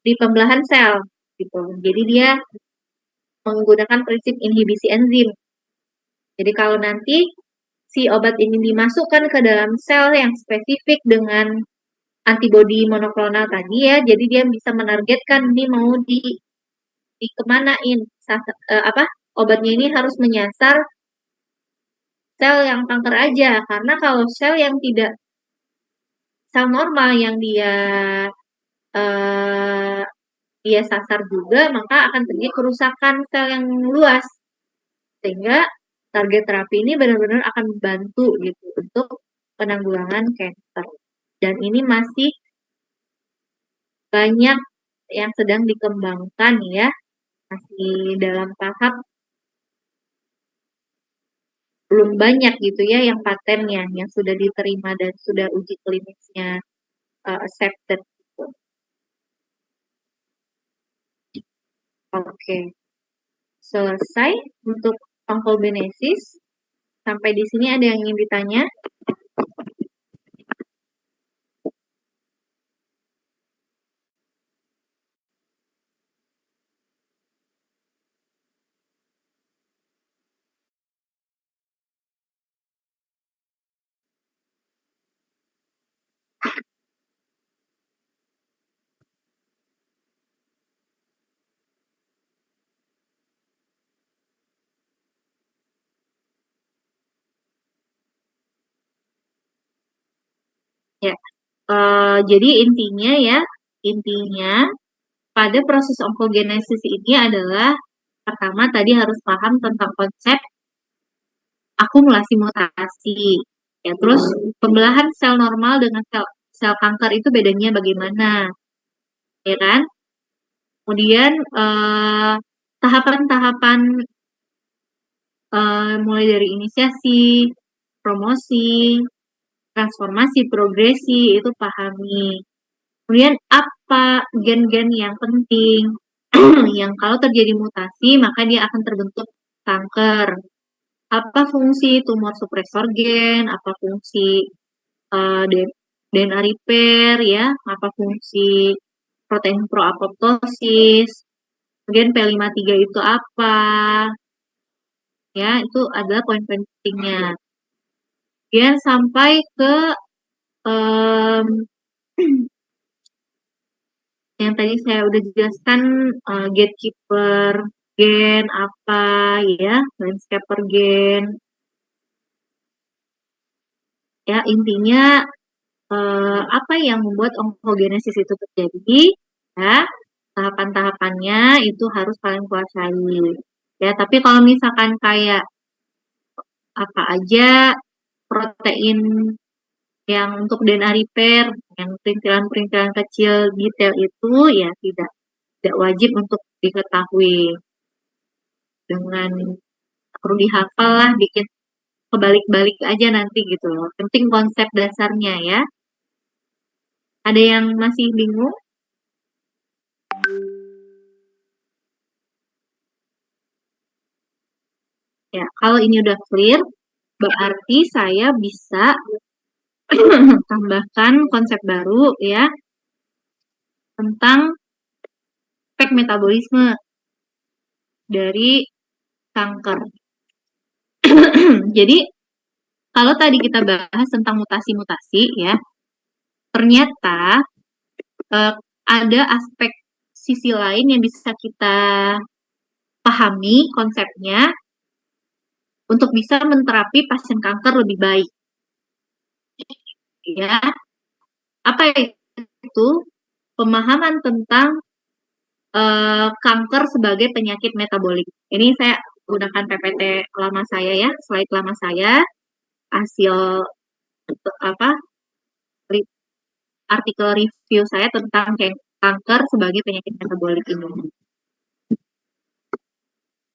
Speaker 1: di pembelahan sel gitu. Jadi dia menggunakan prinsip inhibisi enzim. Jadi kalau nanti si obat ini dimasukkan ke dalam sel yang spesifik dengan antibodi monoklonal tadi ya, jadi dia bisa menargetkan ini mau dikemanain obatnya ini harus menyasar sel yang kanker aja, karena kalau sel yang tidak sel normal yang dia sasar juga, maka akan terjadi kerusakan sel yang luas. Sehingga target terapi ini benar-benar akan membantu gitu untuk penanggulangan kanker. Dan ini masih banyak yang sedang dikembangkan ya, masih dalam tahap belum banyak gitu ya yang patennya yang sudah diterima dan sudah uji klinisnya accepted. Oke, selesai untuk oncogenesis. Sampai di sini ada yang ingin ditanya? Jadi intinya pada proses onkogenesis ini adalah pertama tadi harus paham tentang konsep akumulasi mutasi. Ya, terus pembelahan sel normal dengan sel kanker itu bedanya bagaimana, ya kan? Kemudian tahapan-tahapan mulai dari inisiasi, promosi, transformasi, progresi itu pahami. Kemudian apa gen-gen yang penting yang kalau terjadi mutasi maka dia akan terbentuk kanker. Apa fungsi tumor supresor gen, apa fungsi DNA repair ya, apa fungsi protein proapoptosis, kemudian P53 itu apa, ya itu adalah poin pentingnya. Kemudian sampai ke yang tadi saya udah jelaskan gatekeeper gen apa ya, landscaper gen. Ya, intinya apa yang membuat onkogenesis itu terjadi, ya, tahapan-tahapannya itu harus kalian kuasai. Ya, tapi kalau misalkan kayak apa aja protein yang untuk DNA repair, yang perintilan-perintilan kecil detail itu ya tidak wajib untuk diketahui. Dengan perlu dihafal lah, bikin kebalik-balik aja nanti gitu loh. Penting konsep dasarnya ya. Ada yang masih bingung? Ya, kalau ini udah clear, berarti saya bisa tambahkan konsep baru ya tentang efek metabolisme dari kanker. Jadi, kalau tadi kita bahas tentang mutasi-mutasi ya, ternyata ada aspek sisi lain yang bisa kita pahami konsepnya untuk bisa menterapi pasien kanker lebih baik. Ya, apa itu? Pemahaman tentang kanker sebagai penyakit metabolik. Ini saya gunakan PPT lama saya ya, slide lama saya, hasil artikel review saya tentang kanker sebagai penyakit metabolik ini.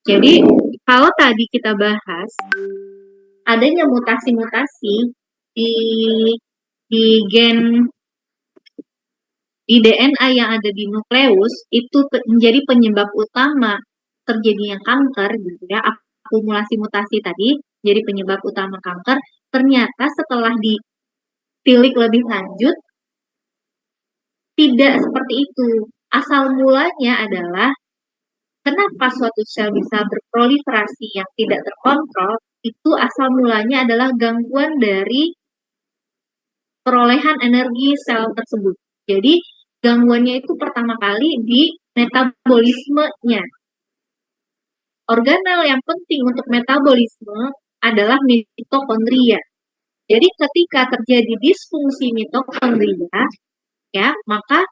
Speaker 1: Jadi, kalau tadi kita bahas adanya mutasi-mutasi di gen di DNA yang ada di nukleus itu menjadi penyebab utama terjadinya kanker gitu ya, akumulasi mutasi tadi jadi penyebab utama kanker. Ternyata setelah ditilik lebih lanjut tidak seperti itu. Asal mulanya adalah kenapa suatu sel bisa berproliferasi yang tidak terkontrol, itu asal mulanya adalah gangguan dari perolehan energi sel tersebut. Jadi gangguannya itu pertama kali di metabolismenya. Organel yang penting untuk metabolisme adalah mitokondria. Jadi ketika terjadi disfungsi mitokondria, ya, maka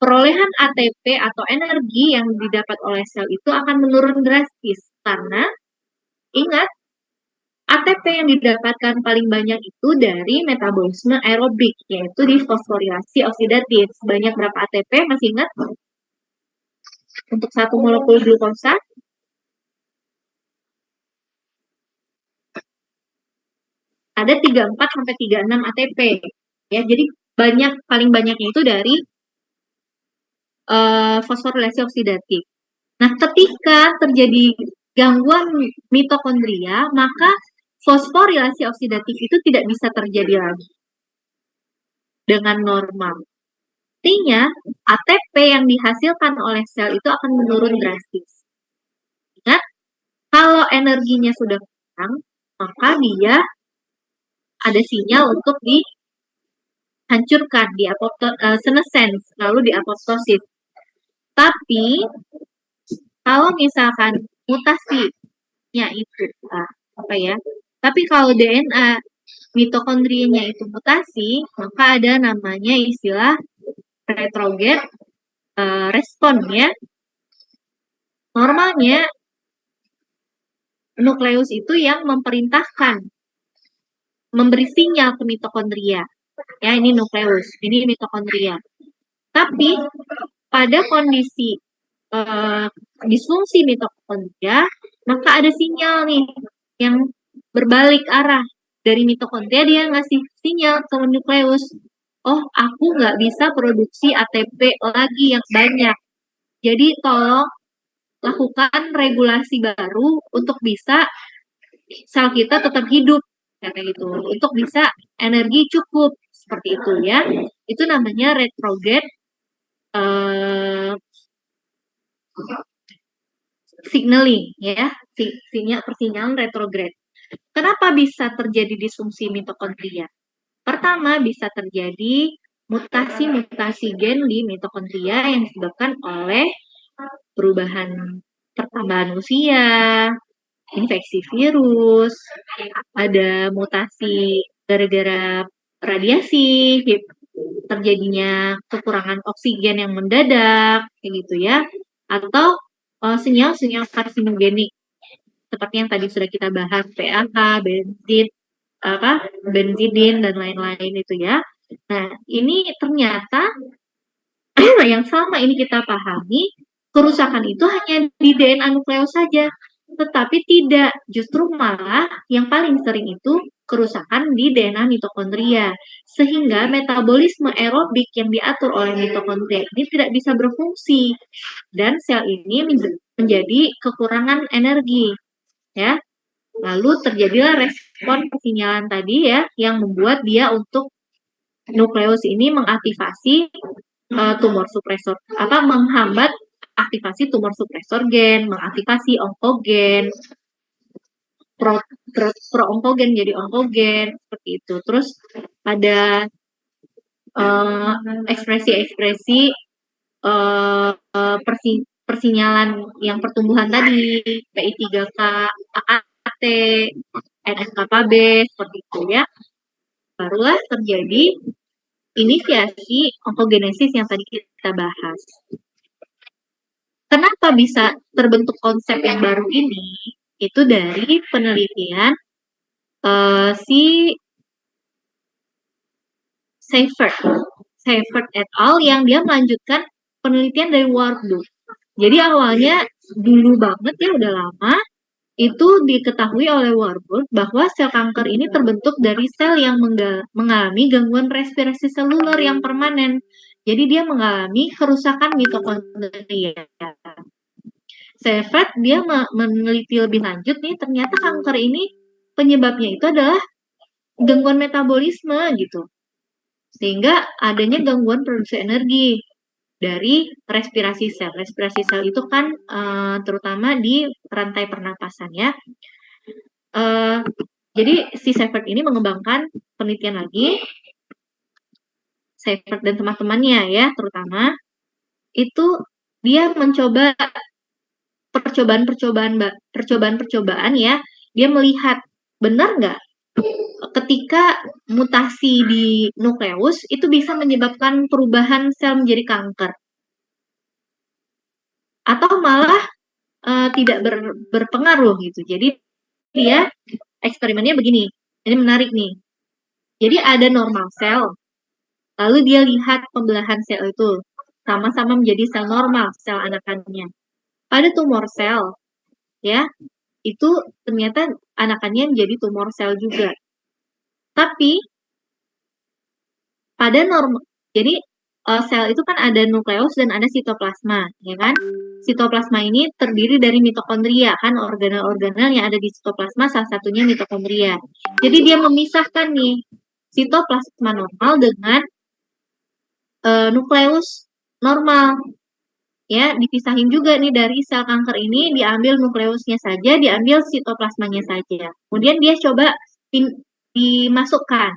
Speaker 1: perolehan ATP atau energi yang didapat oleh sel itu akan menurun drastis. Karena ingat, ATP yang didapatkan paling banyak itu dari metabolisme aerobik, yaitu di fosforilasi oksidatif. Sebanyak berapa ATP, masih ingat? Untuk satu molekul glukosa? Ada 34-36 ATP. Ya, jadi paling banyaknya itu dari fosforilasi oksidatif. Nah, ketika terjadi gangguan mitokondria, maka fosforilasi oksidatif itu tidak bisa terjadi lagi dengan normal. Artinya, ATP yang dihasilkan oleh sel itu akan menurun drastis. Ingat, kalau energinya sudah kurang, maka dia ada sinyal untuk dihancurkan, senescence, lalu diapoptosis. Tapi, kalau misalkan mutasinya itu, tapi kalau DNA mitokondrianya itu mutasi, maka ada namanya istilah retrograde respon ya. Normalnya nukleus itu yang memerintahkan, memberi sinyal ke mitokondria. Ya, ini nukleus, ini mitokondria. Tapi pada kondisi disfungsi mitokondria, maka ada sinyal nih yang berbalik arah. Dari mitokondria dia ngasih sinyal ke nukleus. Oh, aku nggak bisa produksi ATP lagi yang banyak. Jadi tolong lakukan regulasi baru untuk bisa sel kita tetap hidup kayak gitu, untuk bisa energi cukup seperti itu ya. Itu namanya retrograde signaling ya, sinyal persinyalan retrograde. Kenapa bisa terjadi disfungsi mitokondria? Pertama, bisa terjadi mutasi-mutasi gen di mitokondria yang disebabkan oleh perubahan pertambahan usia, infeksi virus, ada mutasi gara-gara radiasi, terjadinya kekurangan oksigen yang mendadak, kayak gitu ya, atau sinyal-sinyal karsinogenik seperti yang tadi sudah kita bahas, PAH, benzidin dan lain-lain itu ya. Nah, ini ternyata yang selama ini kita pahami, kerusakan itu hanya di DNA nukleus saja, tetapi tidak, justru malah yang paling sering itu kerusakan di DNA mitokondria, sehingga metabolisme aerobik yang diatur oleh mitokondria ini tidak bisa berfungsi, dan sel ini menjadi kekurangan energi, ya. Lalu terjadilah respon persinyalan tadi ya, yang membuat dia untuk nukleus ini mengaktifasi tumor supresor, menghambat aktivasi tumor supresor gen, mengaktifasi onkogen, pro-onkogen jadi onkogen, seperti itu. Terus ada ekspresi-ekspresi persinyalan yang pertumbuhan tadi, PI3K, AKT, NF-κB, seperti itu ya. Barulah terjadi inisiasi onkogenesis yang tadi kita bahas. Kenapa bisa terbentuk konsep yang baru ini? Itu dari penelitian si Seifert et al. Yang dia melanjutkan penelitian dari Warburg. Jadi awalnya dulu banget ya, udah lama, itu diketahui oleh Warburg bahwa sel kanker ini terbentuk dari sel yang mengalami gangguan respirasi seluler yang permanen. Jadi dia mengalami kerusakan mitokondria. Seifert dia meneliti lebih lanjut nih, ternyata kanker ini penyebabnya itu adalah gangguan metabolisme gitu. Sehingga adanya gangguan produksi energi dari respirasi sel. Respirasi sel itu kan terutama di rantai pernapasan ya. Jadi si Seifert ini mengembangkan penelitian lagi. Seifert dan teman-temannya ya, terutama itu dia mencoba percobaan ya. Dia melihat benar nggak ketika mutasi di nukleus itu bisa menyebabkan perubahan sel menjadi kanker, atau malah tidak berpengaruh gitu. Jadi dia eksperimennya begini, ini menarik nih. Jadi ada normal sel, lalu dia lihat pembelahan sel itu sama-sama menjadi sel normal, sel anakannya. Pada tumor sel, ya, itu ternyata anakannya menjadi tumor sel juga. Tapi pada jadi sel itu kan ada nukleus dan ada sitoplasma, ya kan? Sitoplasma ini terdiri dari mitokondria, kan organel-organel yang ada di sitoplasma salah satunya mitokondria. Jadi dia memisahkan nih sitoplasma normal dengan nukleus normal. Ya, dipisahin juga nih dari sel kanker ini, diambil nukleusnya saja, diambil sitoplasmanya saja. Kemudian dia coba dimasukkan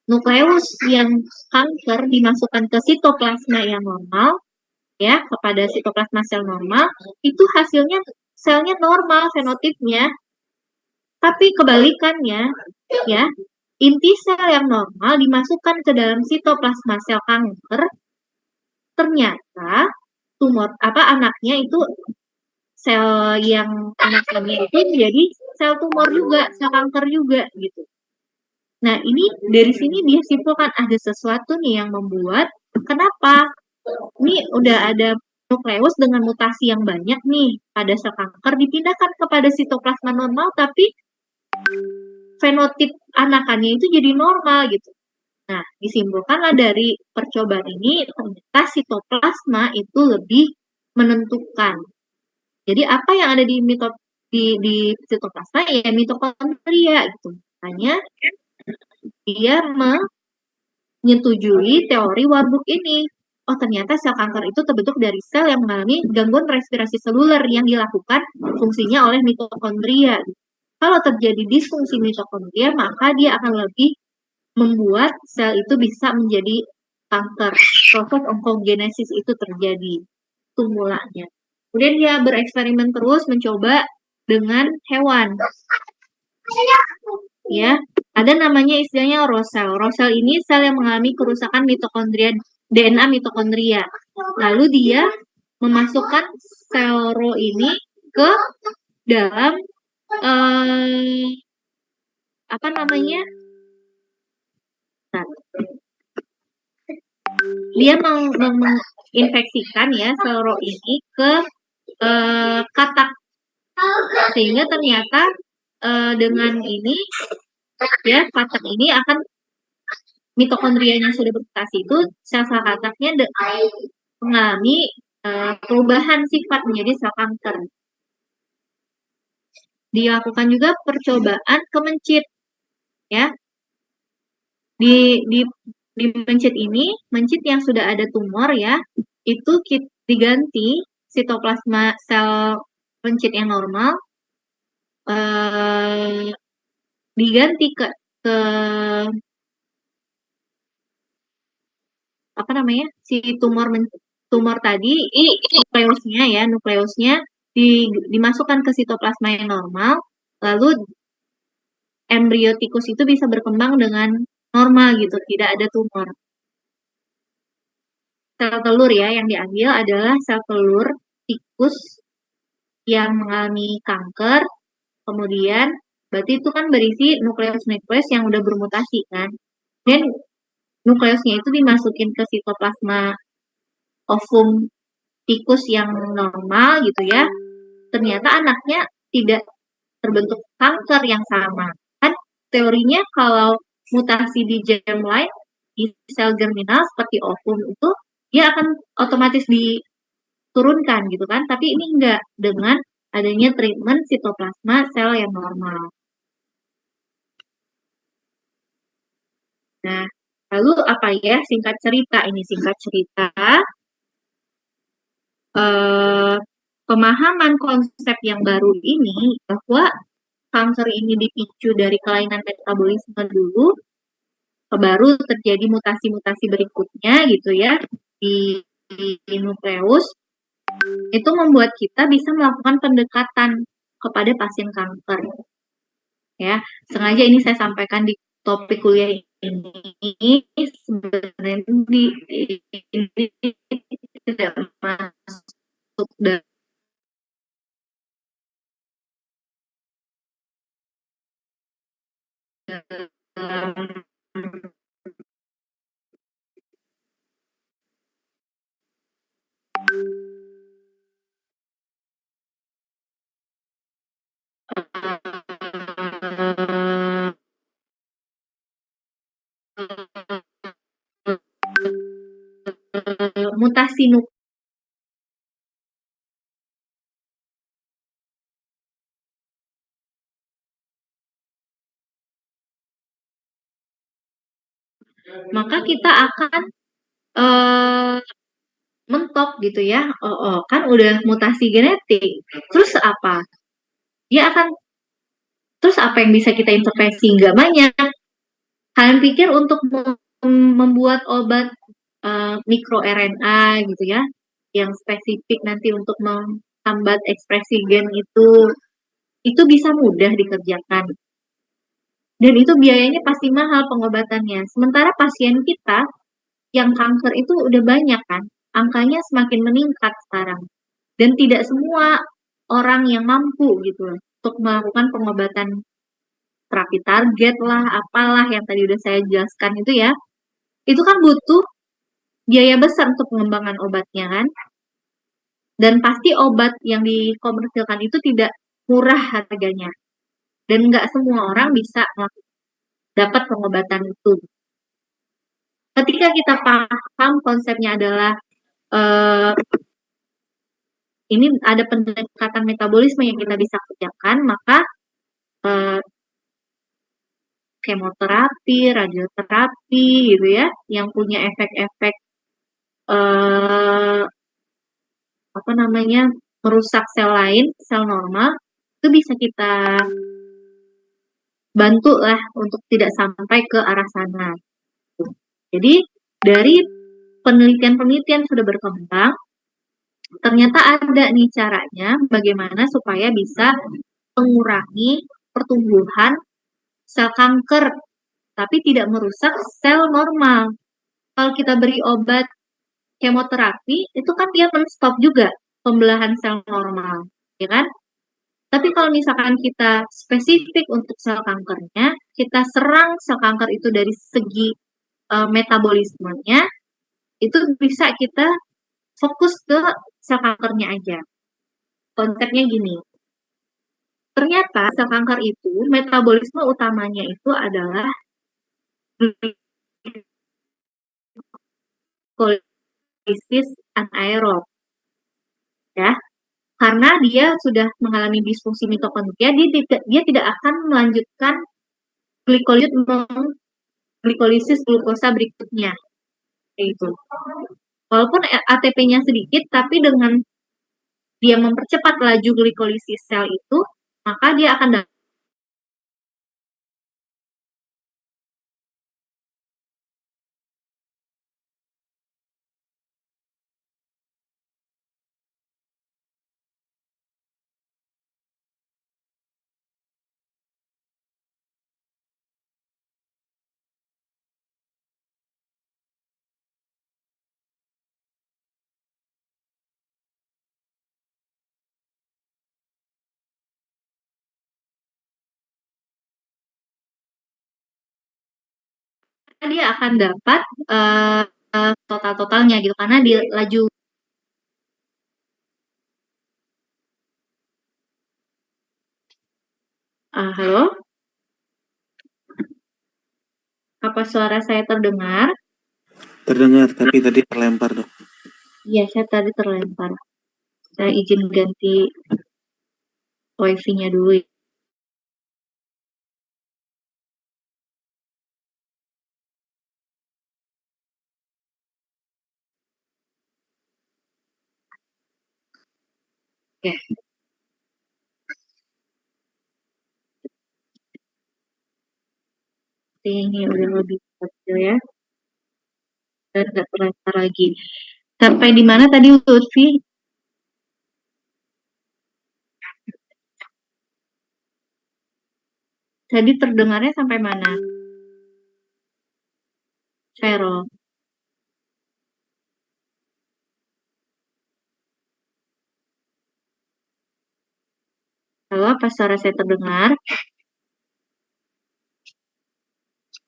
Speaker 1: nukleus yang kanker dimasukkan ke sitoplasma yang normal, ya, kepada sitoplasma sel normal, itu hasilnya selnya normal fenotipnya. Tapi kebalikannya, ya, inti sel yang normal dimasukkan ke dalam sitoplasma sel kanker, ternyata anaknya itu sel yang anaknya itu jadi sel tumor juga, sel kanker juga gitu. Nah, ini dari sini dia simpulkan ada sesuatu nih yang membuat kenapa ini udah ada nukleus dengan mutasi yang banyak nih pada sel kanker dipindahkan kepada sitoplasma normal, tapi fenotip anakannya itu jadi normal gitu. Nah, disimpulkanlah dari percobaan ini ternyata sitoplasma itu lebih menentukan. Jadi apa yang ada di sitoplasma ya mitokondria gitu. Makanya dia menyetujui teori Warburg ini. Oh, ternyata sel kanker itu terbentuk dari sel yang mengalami gangguan respirasi seluler yang dilakukan fungsinya oleh mitokondria. Kalau terjadi disfungsi mitokondria, maka dia akan lebih membuat sel itu bisa menjadi kanker. Proses onkogenesis itu terjadi. Itu mulanya. Kemudian dia bereksperimen terus mencoba dengan hewan. Ya, ada namanya istilahnya rosel. Rosel ini sel yang mengalami kerusakan mitokondria, DNA mitokondria. Lalu dia memasukkan sel ro ini ke dalam apa namanya? Nah, dia menginfeksikan ya sel ro ini ke katak, sehingga ternyata dengan ini ya katak ini akan mitokondrianya sudah bermutasi itu sel-sel kataknya mengalami perubahan sifat menjadi sel kanker. Dilakukan juga percobaan ke mencit ya. Di mencit ini, mencit yang sudah ada tumor ya, itu diganti sitoplasma sel mencit yang normal diganti ke apa namanya si tumor tadi nukleusnya dimasukkan ke sitoplasma yang normal, lalu embrio tikus itu bisa berkembang dengan normal gitu, tidak ada tumor. Sel telur ya yang diambil adalah sel telur tikus yang mengalami kanker, kemudian berarti itu kan berisi nukleus yang udah bermutasi kan, dan nukleusnya itu dimasukin ke sitoplasma ovum tikus yang normal gitu ya, ternyata anaknya tidak terbentuk kanker yang sama. Kan teorinya kalau mutasi di germline, di sel germinal seperti ovum itu, dia akan otomatis diturunkan gitu kan, tapi ini enggak dengan adanya treatment sitoplasma sel yang normal. Nah, lalu apa ya singkat cerita pemahaman konsep yang baru ini bahwa kanker ini dipicu dari kelainan metabolisme dulu, baru terjadi mutasi-mutasi berikutnya gitu ya di nukleus, itu membuat kita bisa melakukan pendekatan kepada pasien kanker. Ya, sengaja ini saya sampaikan di topik kuliah ini sebenarnya ini tidak masuk dalam mutasi maka kita akan mentok gitu ya. Kan udah mutasi genetik. Terus apa? Terus apa yang bisa kita intervensi? Nggak banyak. Kalian pikir untuk membuat obat mikroRNA gitu ya, yang spesifik nanti untuk menghambat ekspresi gen itu bisa mudah dikerjakan? Dan itu biayanya pasti mahal pengobatannya. Sementara pasien kita yang kanker itu udah banyak kan, angkanya semakin meningkat sekarang. Dan tidak semua orang yang mampu gitu loh untuk melakukan pengobatan terapi target lah, apalah yang tadi udah saya jelaskan itu ya. Itu kan butuh biaya besar untuk pengembangan obatnya kan. Dan pasti obat yang dikomersilkan itu tidak murah harganya. Dan nggak semua orang bisa dapat pengobatan itu. Ketika kita paham konsepnya adalah ini ada pendekatan metabolisme yang kita bisa kerjakan, maka kemoterapi, radioterapi gitu ya, yang punya efek-efek merusak sel lain, sel normal, itu bisa kita bantu lah untuk tidak sampai ke arah sana. Jadi dari penelitian-penelitian sudah berkembang, ternyata ada nih caranya bagaimana supaya bisa mengurangi pertumbuhan sel kanker, tapi tidak merusak sel normal. Kalau kita beri obat kemoterapi, itu kan dia men-stop juga pembelahan sel normal, ya kan? Tapi kalau misalkan kita spesifik untuk sel kankernya, kita serang sel kanker itu dari segi metabolismenya, itu bisa kita fokus ke sel kankernya aja. Konsepnya gini, ternyata sel kanker itu metabolisme utamanya itu adalah glikolisis anaerob, ya. Karena dia sudah mengalami disfungsi mitokondria, dia tidak akan melanjutkan glikolisis glukosa berikutnya. Itu. Walaupun ATP-nya sedikit, tapi dengan dia mempercepat laju glikolisis sel itu, maka dia akan dapat total-totalnya gitu, karena di laju. Halo? Apa suara saya terdengar?
Speaker 2: Terdengar, tapi tadi terlempar, Dok.
Speaker 1: Iya, saya tadi terlempar. Saya izin ganti wifi-nya dulu. Oke. Ini udah lebih kecil ya. Dan nggak terlempar lagi. Sampai di mana tadi Lutfi? Tadi terdengarnya sampai mana? Vero. Halo, apa suara saya terdengar?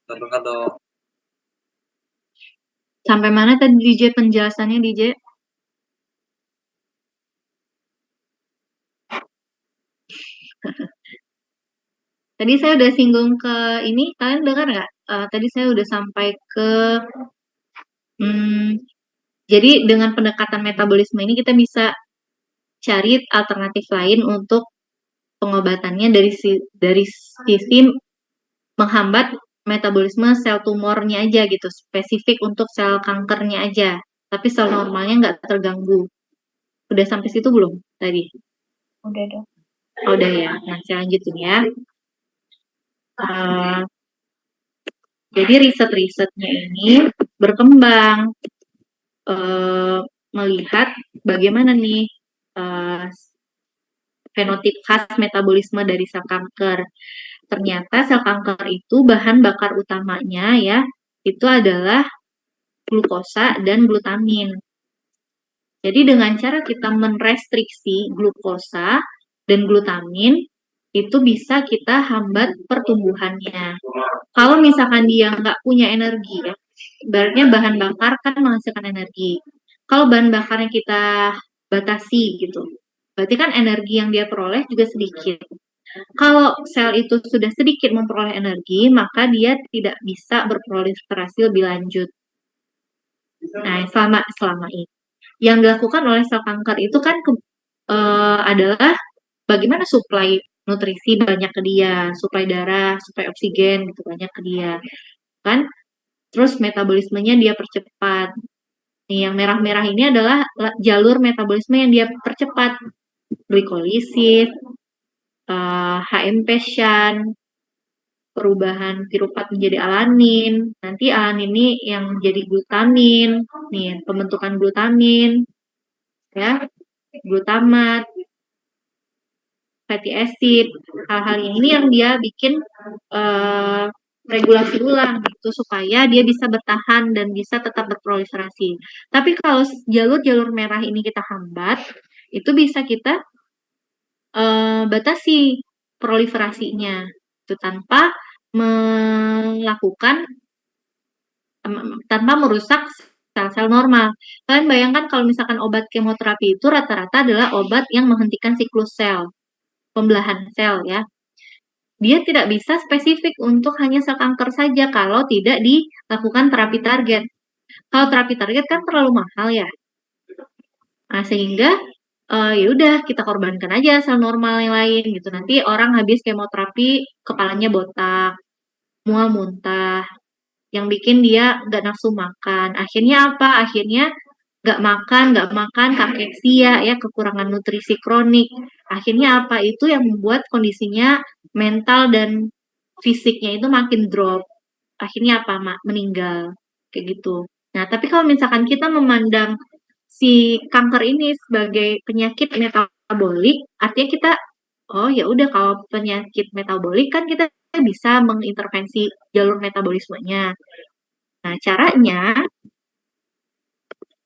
Speaker 5: Terdengar, Dok.
Speaker 1: Sampai mana tadi DJ penjelasannya, DJ? Tadi saya udah singgung ke ini, kalian dengar nggak? Tadi saya udah sampai ke jadi dengan pendekatan metabolisme ini kita bisa cari alternatif lain untuk pengobatannya dari sisi menghambat metabolisme sel tumornya aja gitu, spesifik untuk sel kankernya aja, tapi sel normalnya nggak terganggu. Udah sampai situ belum tadi?
Speaker 4: Udah dong.
Speaker 1: Oh, udah ya. Nah, saya lanjutin ya. Jadi riset-risetnya ini berkembang melihat bagaimana nih fenotip khas metabolisme dari sel kanker. ternyata sel kanker itu bahan bakar utamanya ya, itu adalah glukosa dan glutamin. Jadi dengan cara kita menrestriksi glukosa dan glutamin, itu bisa kita hambat pertumbuhannya. Kalau misalkan dia nggak punya energi ya, ibaratnya bahan bakar kan menghasilkan energi. Kalau bahan bakarnya kita batasi gitu, berarti kan energi yang dia peroleh juga sedikit. Kalau sel itu sudah sedikit memperoleh energi, maka dia tidak bisa berproliferasi lebih lanjut. Nah, selama ini yang dilakukan oleh sel kanker itu kan adalah bagaimana suplai nutrisi banyak ke dia, suplai darah, suplai oksigen gitu banyak ke dia, kan? Terus metabolismenya dia percepat. Nih, yang merah-merah ini adalah jalur metabolisme yang dia percepat, glikolisis, HMP shunt, perubahan piruvat menjadi alanin. Nanti alanin ini yang jadi glutamin, nih pembentukan glutamin, ya, glutamat, fatty acid, hal-hal ini yang dia bikin regulasi ulang gitu supaya dia bisa bertahan dan bisa tetap berproliferasi. Tapi kalau jalur-jalur merah ini kita hambat, itu bisa kita batasi proliferasinya itu tanpa merusak sel-sel normal. Kalian bayangkan kalau misalkan obat kemoterapi itu rata-rata adalah obat yang menghentikan siklus sel, pembelahan sel ya. Dia tidak bisa spesifik untuk hanya sel kanker saja kalau tidak dilakukan terapi target. Kalau terapi target kan terlalu mahal ya. Nah, sehingga ya udah kita korbankan aja sel normal yang lain gitu. Nanti orang habis kemoterapi kepalanya botak, mual muntah, yang bikin dia nggak nafsu makan. Akhirnya apa? Akhirnya nggak makan, kakeksia ya, kekurangan nutrisi kronik. Akhirnya apa? Itu yang membuat kondisinya mental dan fisiknya itu makin drop. Akhirnya apa? Meninggal. Kayak gitu. Nah, tapi kalau misalkan kita memandang si kanker ini sebagai penyakit metabolik, artinya kita, oh ya udah kalau penyakit metabolik kan kita bisa mengintervensi jalur metabolismenya. Nah, caranya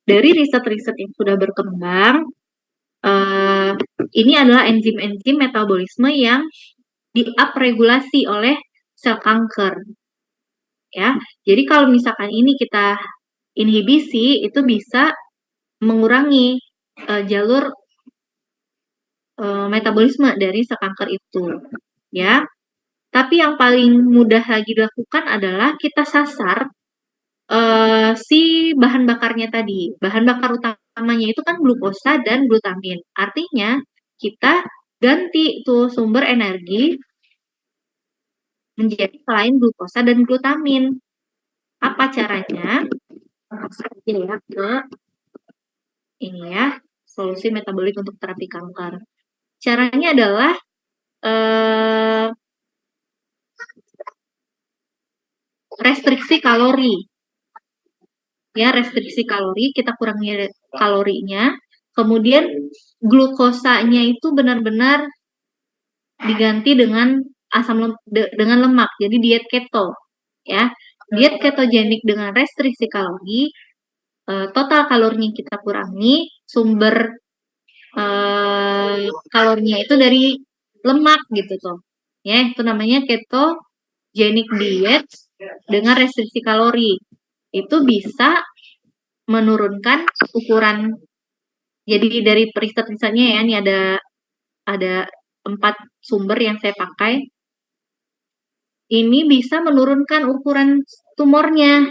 Speaker 1: dari riset-riset yang sudah berkembang, ini adalah enzim-enzim metabolisme yang diupregulasi oleh sel kanker. Ya, jadi kalau misalkan ini kita inhibisi, itu bisa mengurangi jalur metabolisme dari sel kanker itu. Ya, tapi yang paling mudah lagi dilakukan adalah kita sasar si bahan bakarnya tadi. Bahan bakar utamanya itu kan glukosa dan glutamin. Artinya kita ganti tuh sumber energi menjadi selain glukosa dan glutamin. Apa caranya? Langsung aja ya ke ini ya, solusi metabolik untuk terapi kanker. Caranya adalah restriksi kalori. Ya, restriksi kalori, kita kurangi kalorinya. Kemudian glukosanya itu benar-benar diganti dengan dengan lemak. Jadi diet keto, ya. Diet ketogenik dengan restriksi kalori, total kalorinya kita kurangi, sumber kalorinya itu dari lemak gitu tuh. Ya, itu namanya ketogenik diet dengan restriksi kalori. Itu bisa menurunkan ukuran. Jadi dari riset-risetnya ya, ini ada 4 sumber yang saya pakai. Ini bisa menurunkan ukuran tumornya.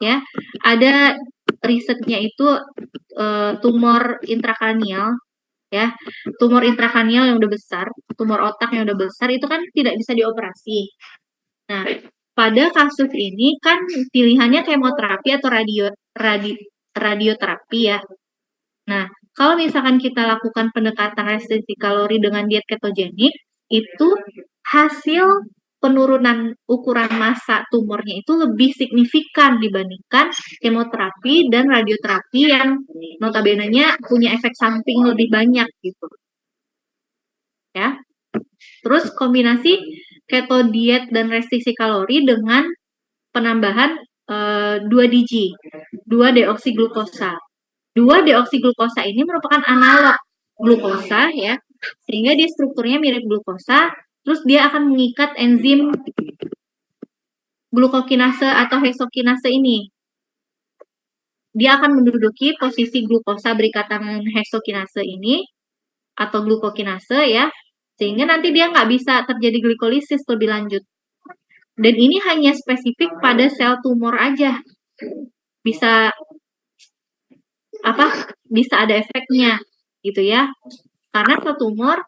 Speaker 1: Ya, ada risetnya itu tumor intrakranial ya. Tumor intrakranial yang udah besar, tumor otak yang udah besar itu kan tidak bisa dioperasi. Nah, pada kasus ini kan pilihannya kemoterapi atau radioterapi ya. Nah, kalau misalkan kita lakukan pendekatan restriksi kalori dengan diet ketogenik, itu hasil penurunan ukuran massa tumornya itu lebih signifikan dibandingkan kemoterapi dan radioterapi yang notabene-nya punya efek samping lebih banyak gitu. Ya. Terus kombinasi keto diet dan restriksi kalori dengan penambahan 2-deoksiglukosa. 2-deoksiglukosa ini merupakan analog glukosa ya, sehingga dia strukturnya mirip glukosa, terus dia akan mengikat enzim glukokinase atau heksokinase ini. Dia akan menduduki posisi glukosa berikatan dengan heksokinase ini atau glukokinase ya, sehingga nanti dia nggak bisa terjadi glikolisis lebih lanjut. Dan ini hanya spesifik pada sel tumor aja. Bisa ada efeknya gitu ya. Karena sel tumor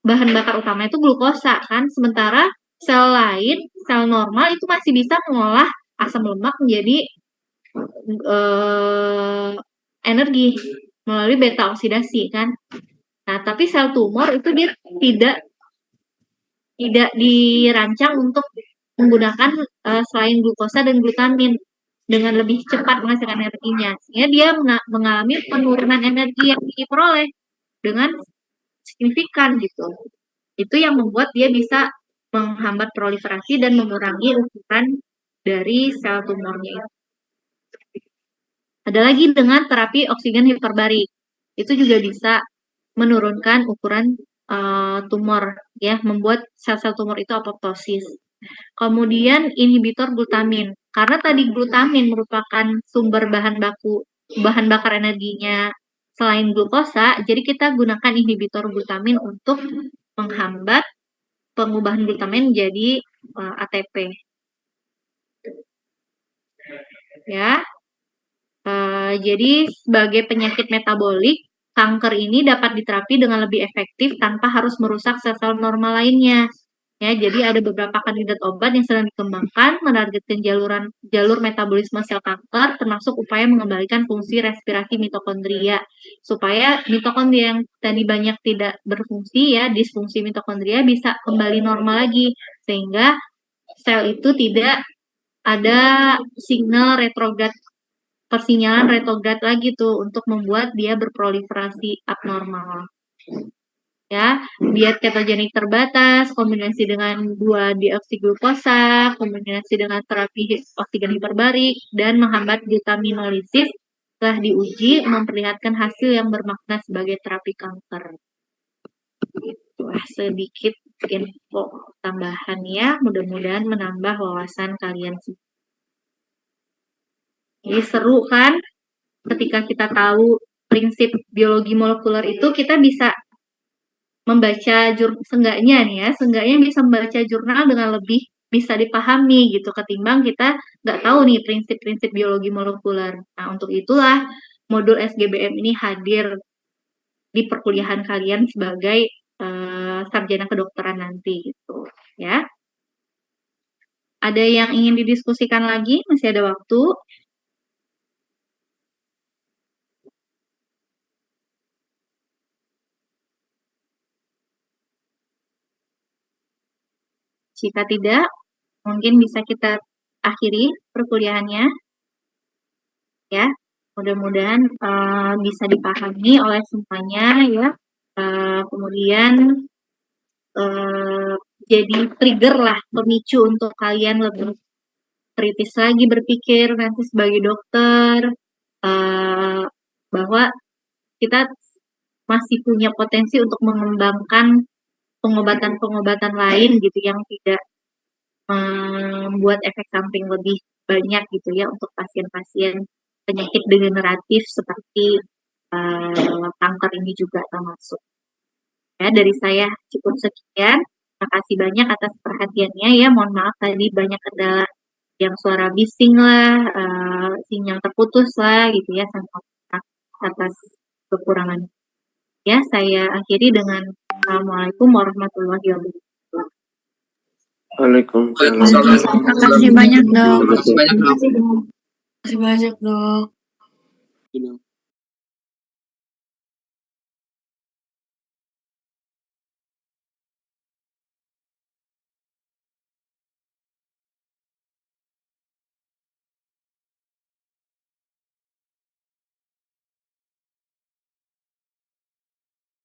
Speaker 1: bahan bakar utama itu glukosa kan, sementara sel lain, sel normal itu masih bisa mengolah asam lemak menjadi energi melalui beta oksidasi kan. Nah, tapi sel tumor itu dia tidak dirancang untuk menggunakan selain glukosa dan glutamin dengan lebih cepat menghasilkan energinya. Sehingga dia mengalami penurunan energi yang diperoleh dengan signifikan gitu. Itu yang membuat dia bisa menghambat proliferasi dan mengurangi ukuran dari sel tumornya itu. Ada lagi dengan terapi oksigen hiperbarik. Itu juga bisa menurunkan ukuran tumor ya, membuat sel-sel tumor itu apoptosis. Kemudian inhibitor glutamin. Karena tadi glutamin merupakan sumber bahan bakar energinya selain glukosa, jadi kita gunakan inhibitor glutamin untuk menghambat pengubahan glutamin menjadi ATP. Ya. Jadi sebagai penyakit metabolik, kanker ini dapat diterapi dengan lebih efektif tanpa harus merusak sel-sel normal lainnya. Ya, jadi ada beberapa kandidat obat yang sedang dikembangkan menargetkan jalur metabolisme sel kanker, termasuk upaya mengembalikan fungsi respirasi mitokondria supaya mitokondria yang tadi banyak tidak berfungsi ya, disfungsi mitokondria bisa kembali normal lagi, sehingga sel itu tidak ada sinyal persinyalan retrograd lagi tuh untuk membuat dia berproliferasi abnormal. Ya, diet ketogenik terbatas, kombinasi dengan 2-deoksiglukosa, kombinasi dengan terapi oksigen hiperbarik, dan menghambat glutaminolisis telah diuji memperlihatkan hasil yang bermakna sebagai terapi kanker. Itulah sedikit info tambahan ya, mudah-mudahan menambah wawasan kalian semua. Jadi seru kan? Ketika kita tahu prinsip biologi molekuler itu, kita bisa membaca seenggaknya bisa membaca jurnal dengan lebih bisa dipahami gitu, ketimbang kita nggak tahu nih prinsip-prinsip biologi molekuler. Nah, untuk itulah modul SGBM ini hadir di perkuliahan kalian sebagai sarjana kedokteran nanti gitu ya. Ada yang ingin didiskusikan lagi? Masih ada waktu. Jika tidak, mungkin bisa kita akhiri perkuliahannya. Ya, mudah-mudahan bisa dipahami oleh semuanya ya. Kemudian jadi trigger lah, pemicu untuk kalian lebih kritis lagi berpikir nanti sebagai dokter bahwa kita masih punya potensi untuk mengembangkan pengobatan-pengobatan lain gitu yang tidak membuat efek samping lebih banyak gitu ya untuk pasien-pasien penyakit degeneratif seperti kanker ini juga termasuk. Ya, dari saya cukup sekian. Terima kasih banyak atas perhatiannya ya. Mohon maaf tadi banyak kendala yang suara bising lah, sinyal terputus lah gitu ya, atas kekurangan. Ya, saya akhiri dengan Assalamualaikum warahmatullahi wabarakatuh.
Speaker 2: Waalaikumsalam.
Speaker 4: Terima kasih banyak, Dok.
Speaker 3: Terima kasih banyak, Dok.
Speaker 4: Terima kasih banyak, Dok.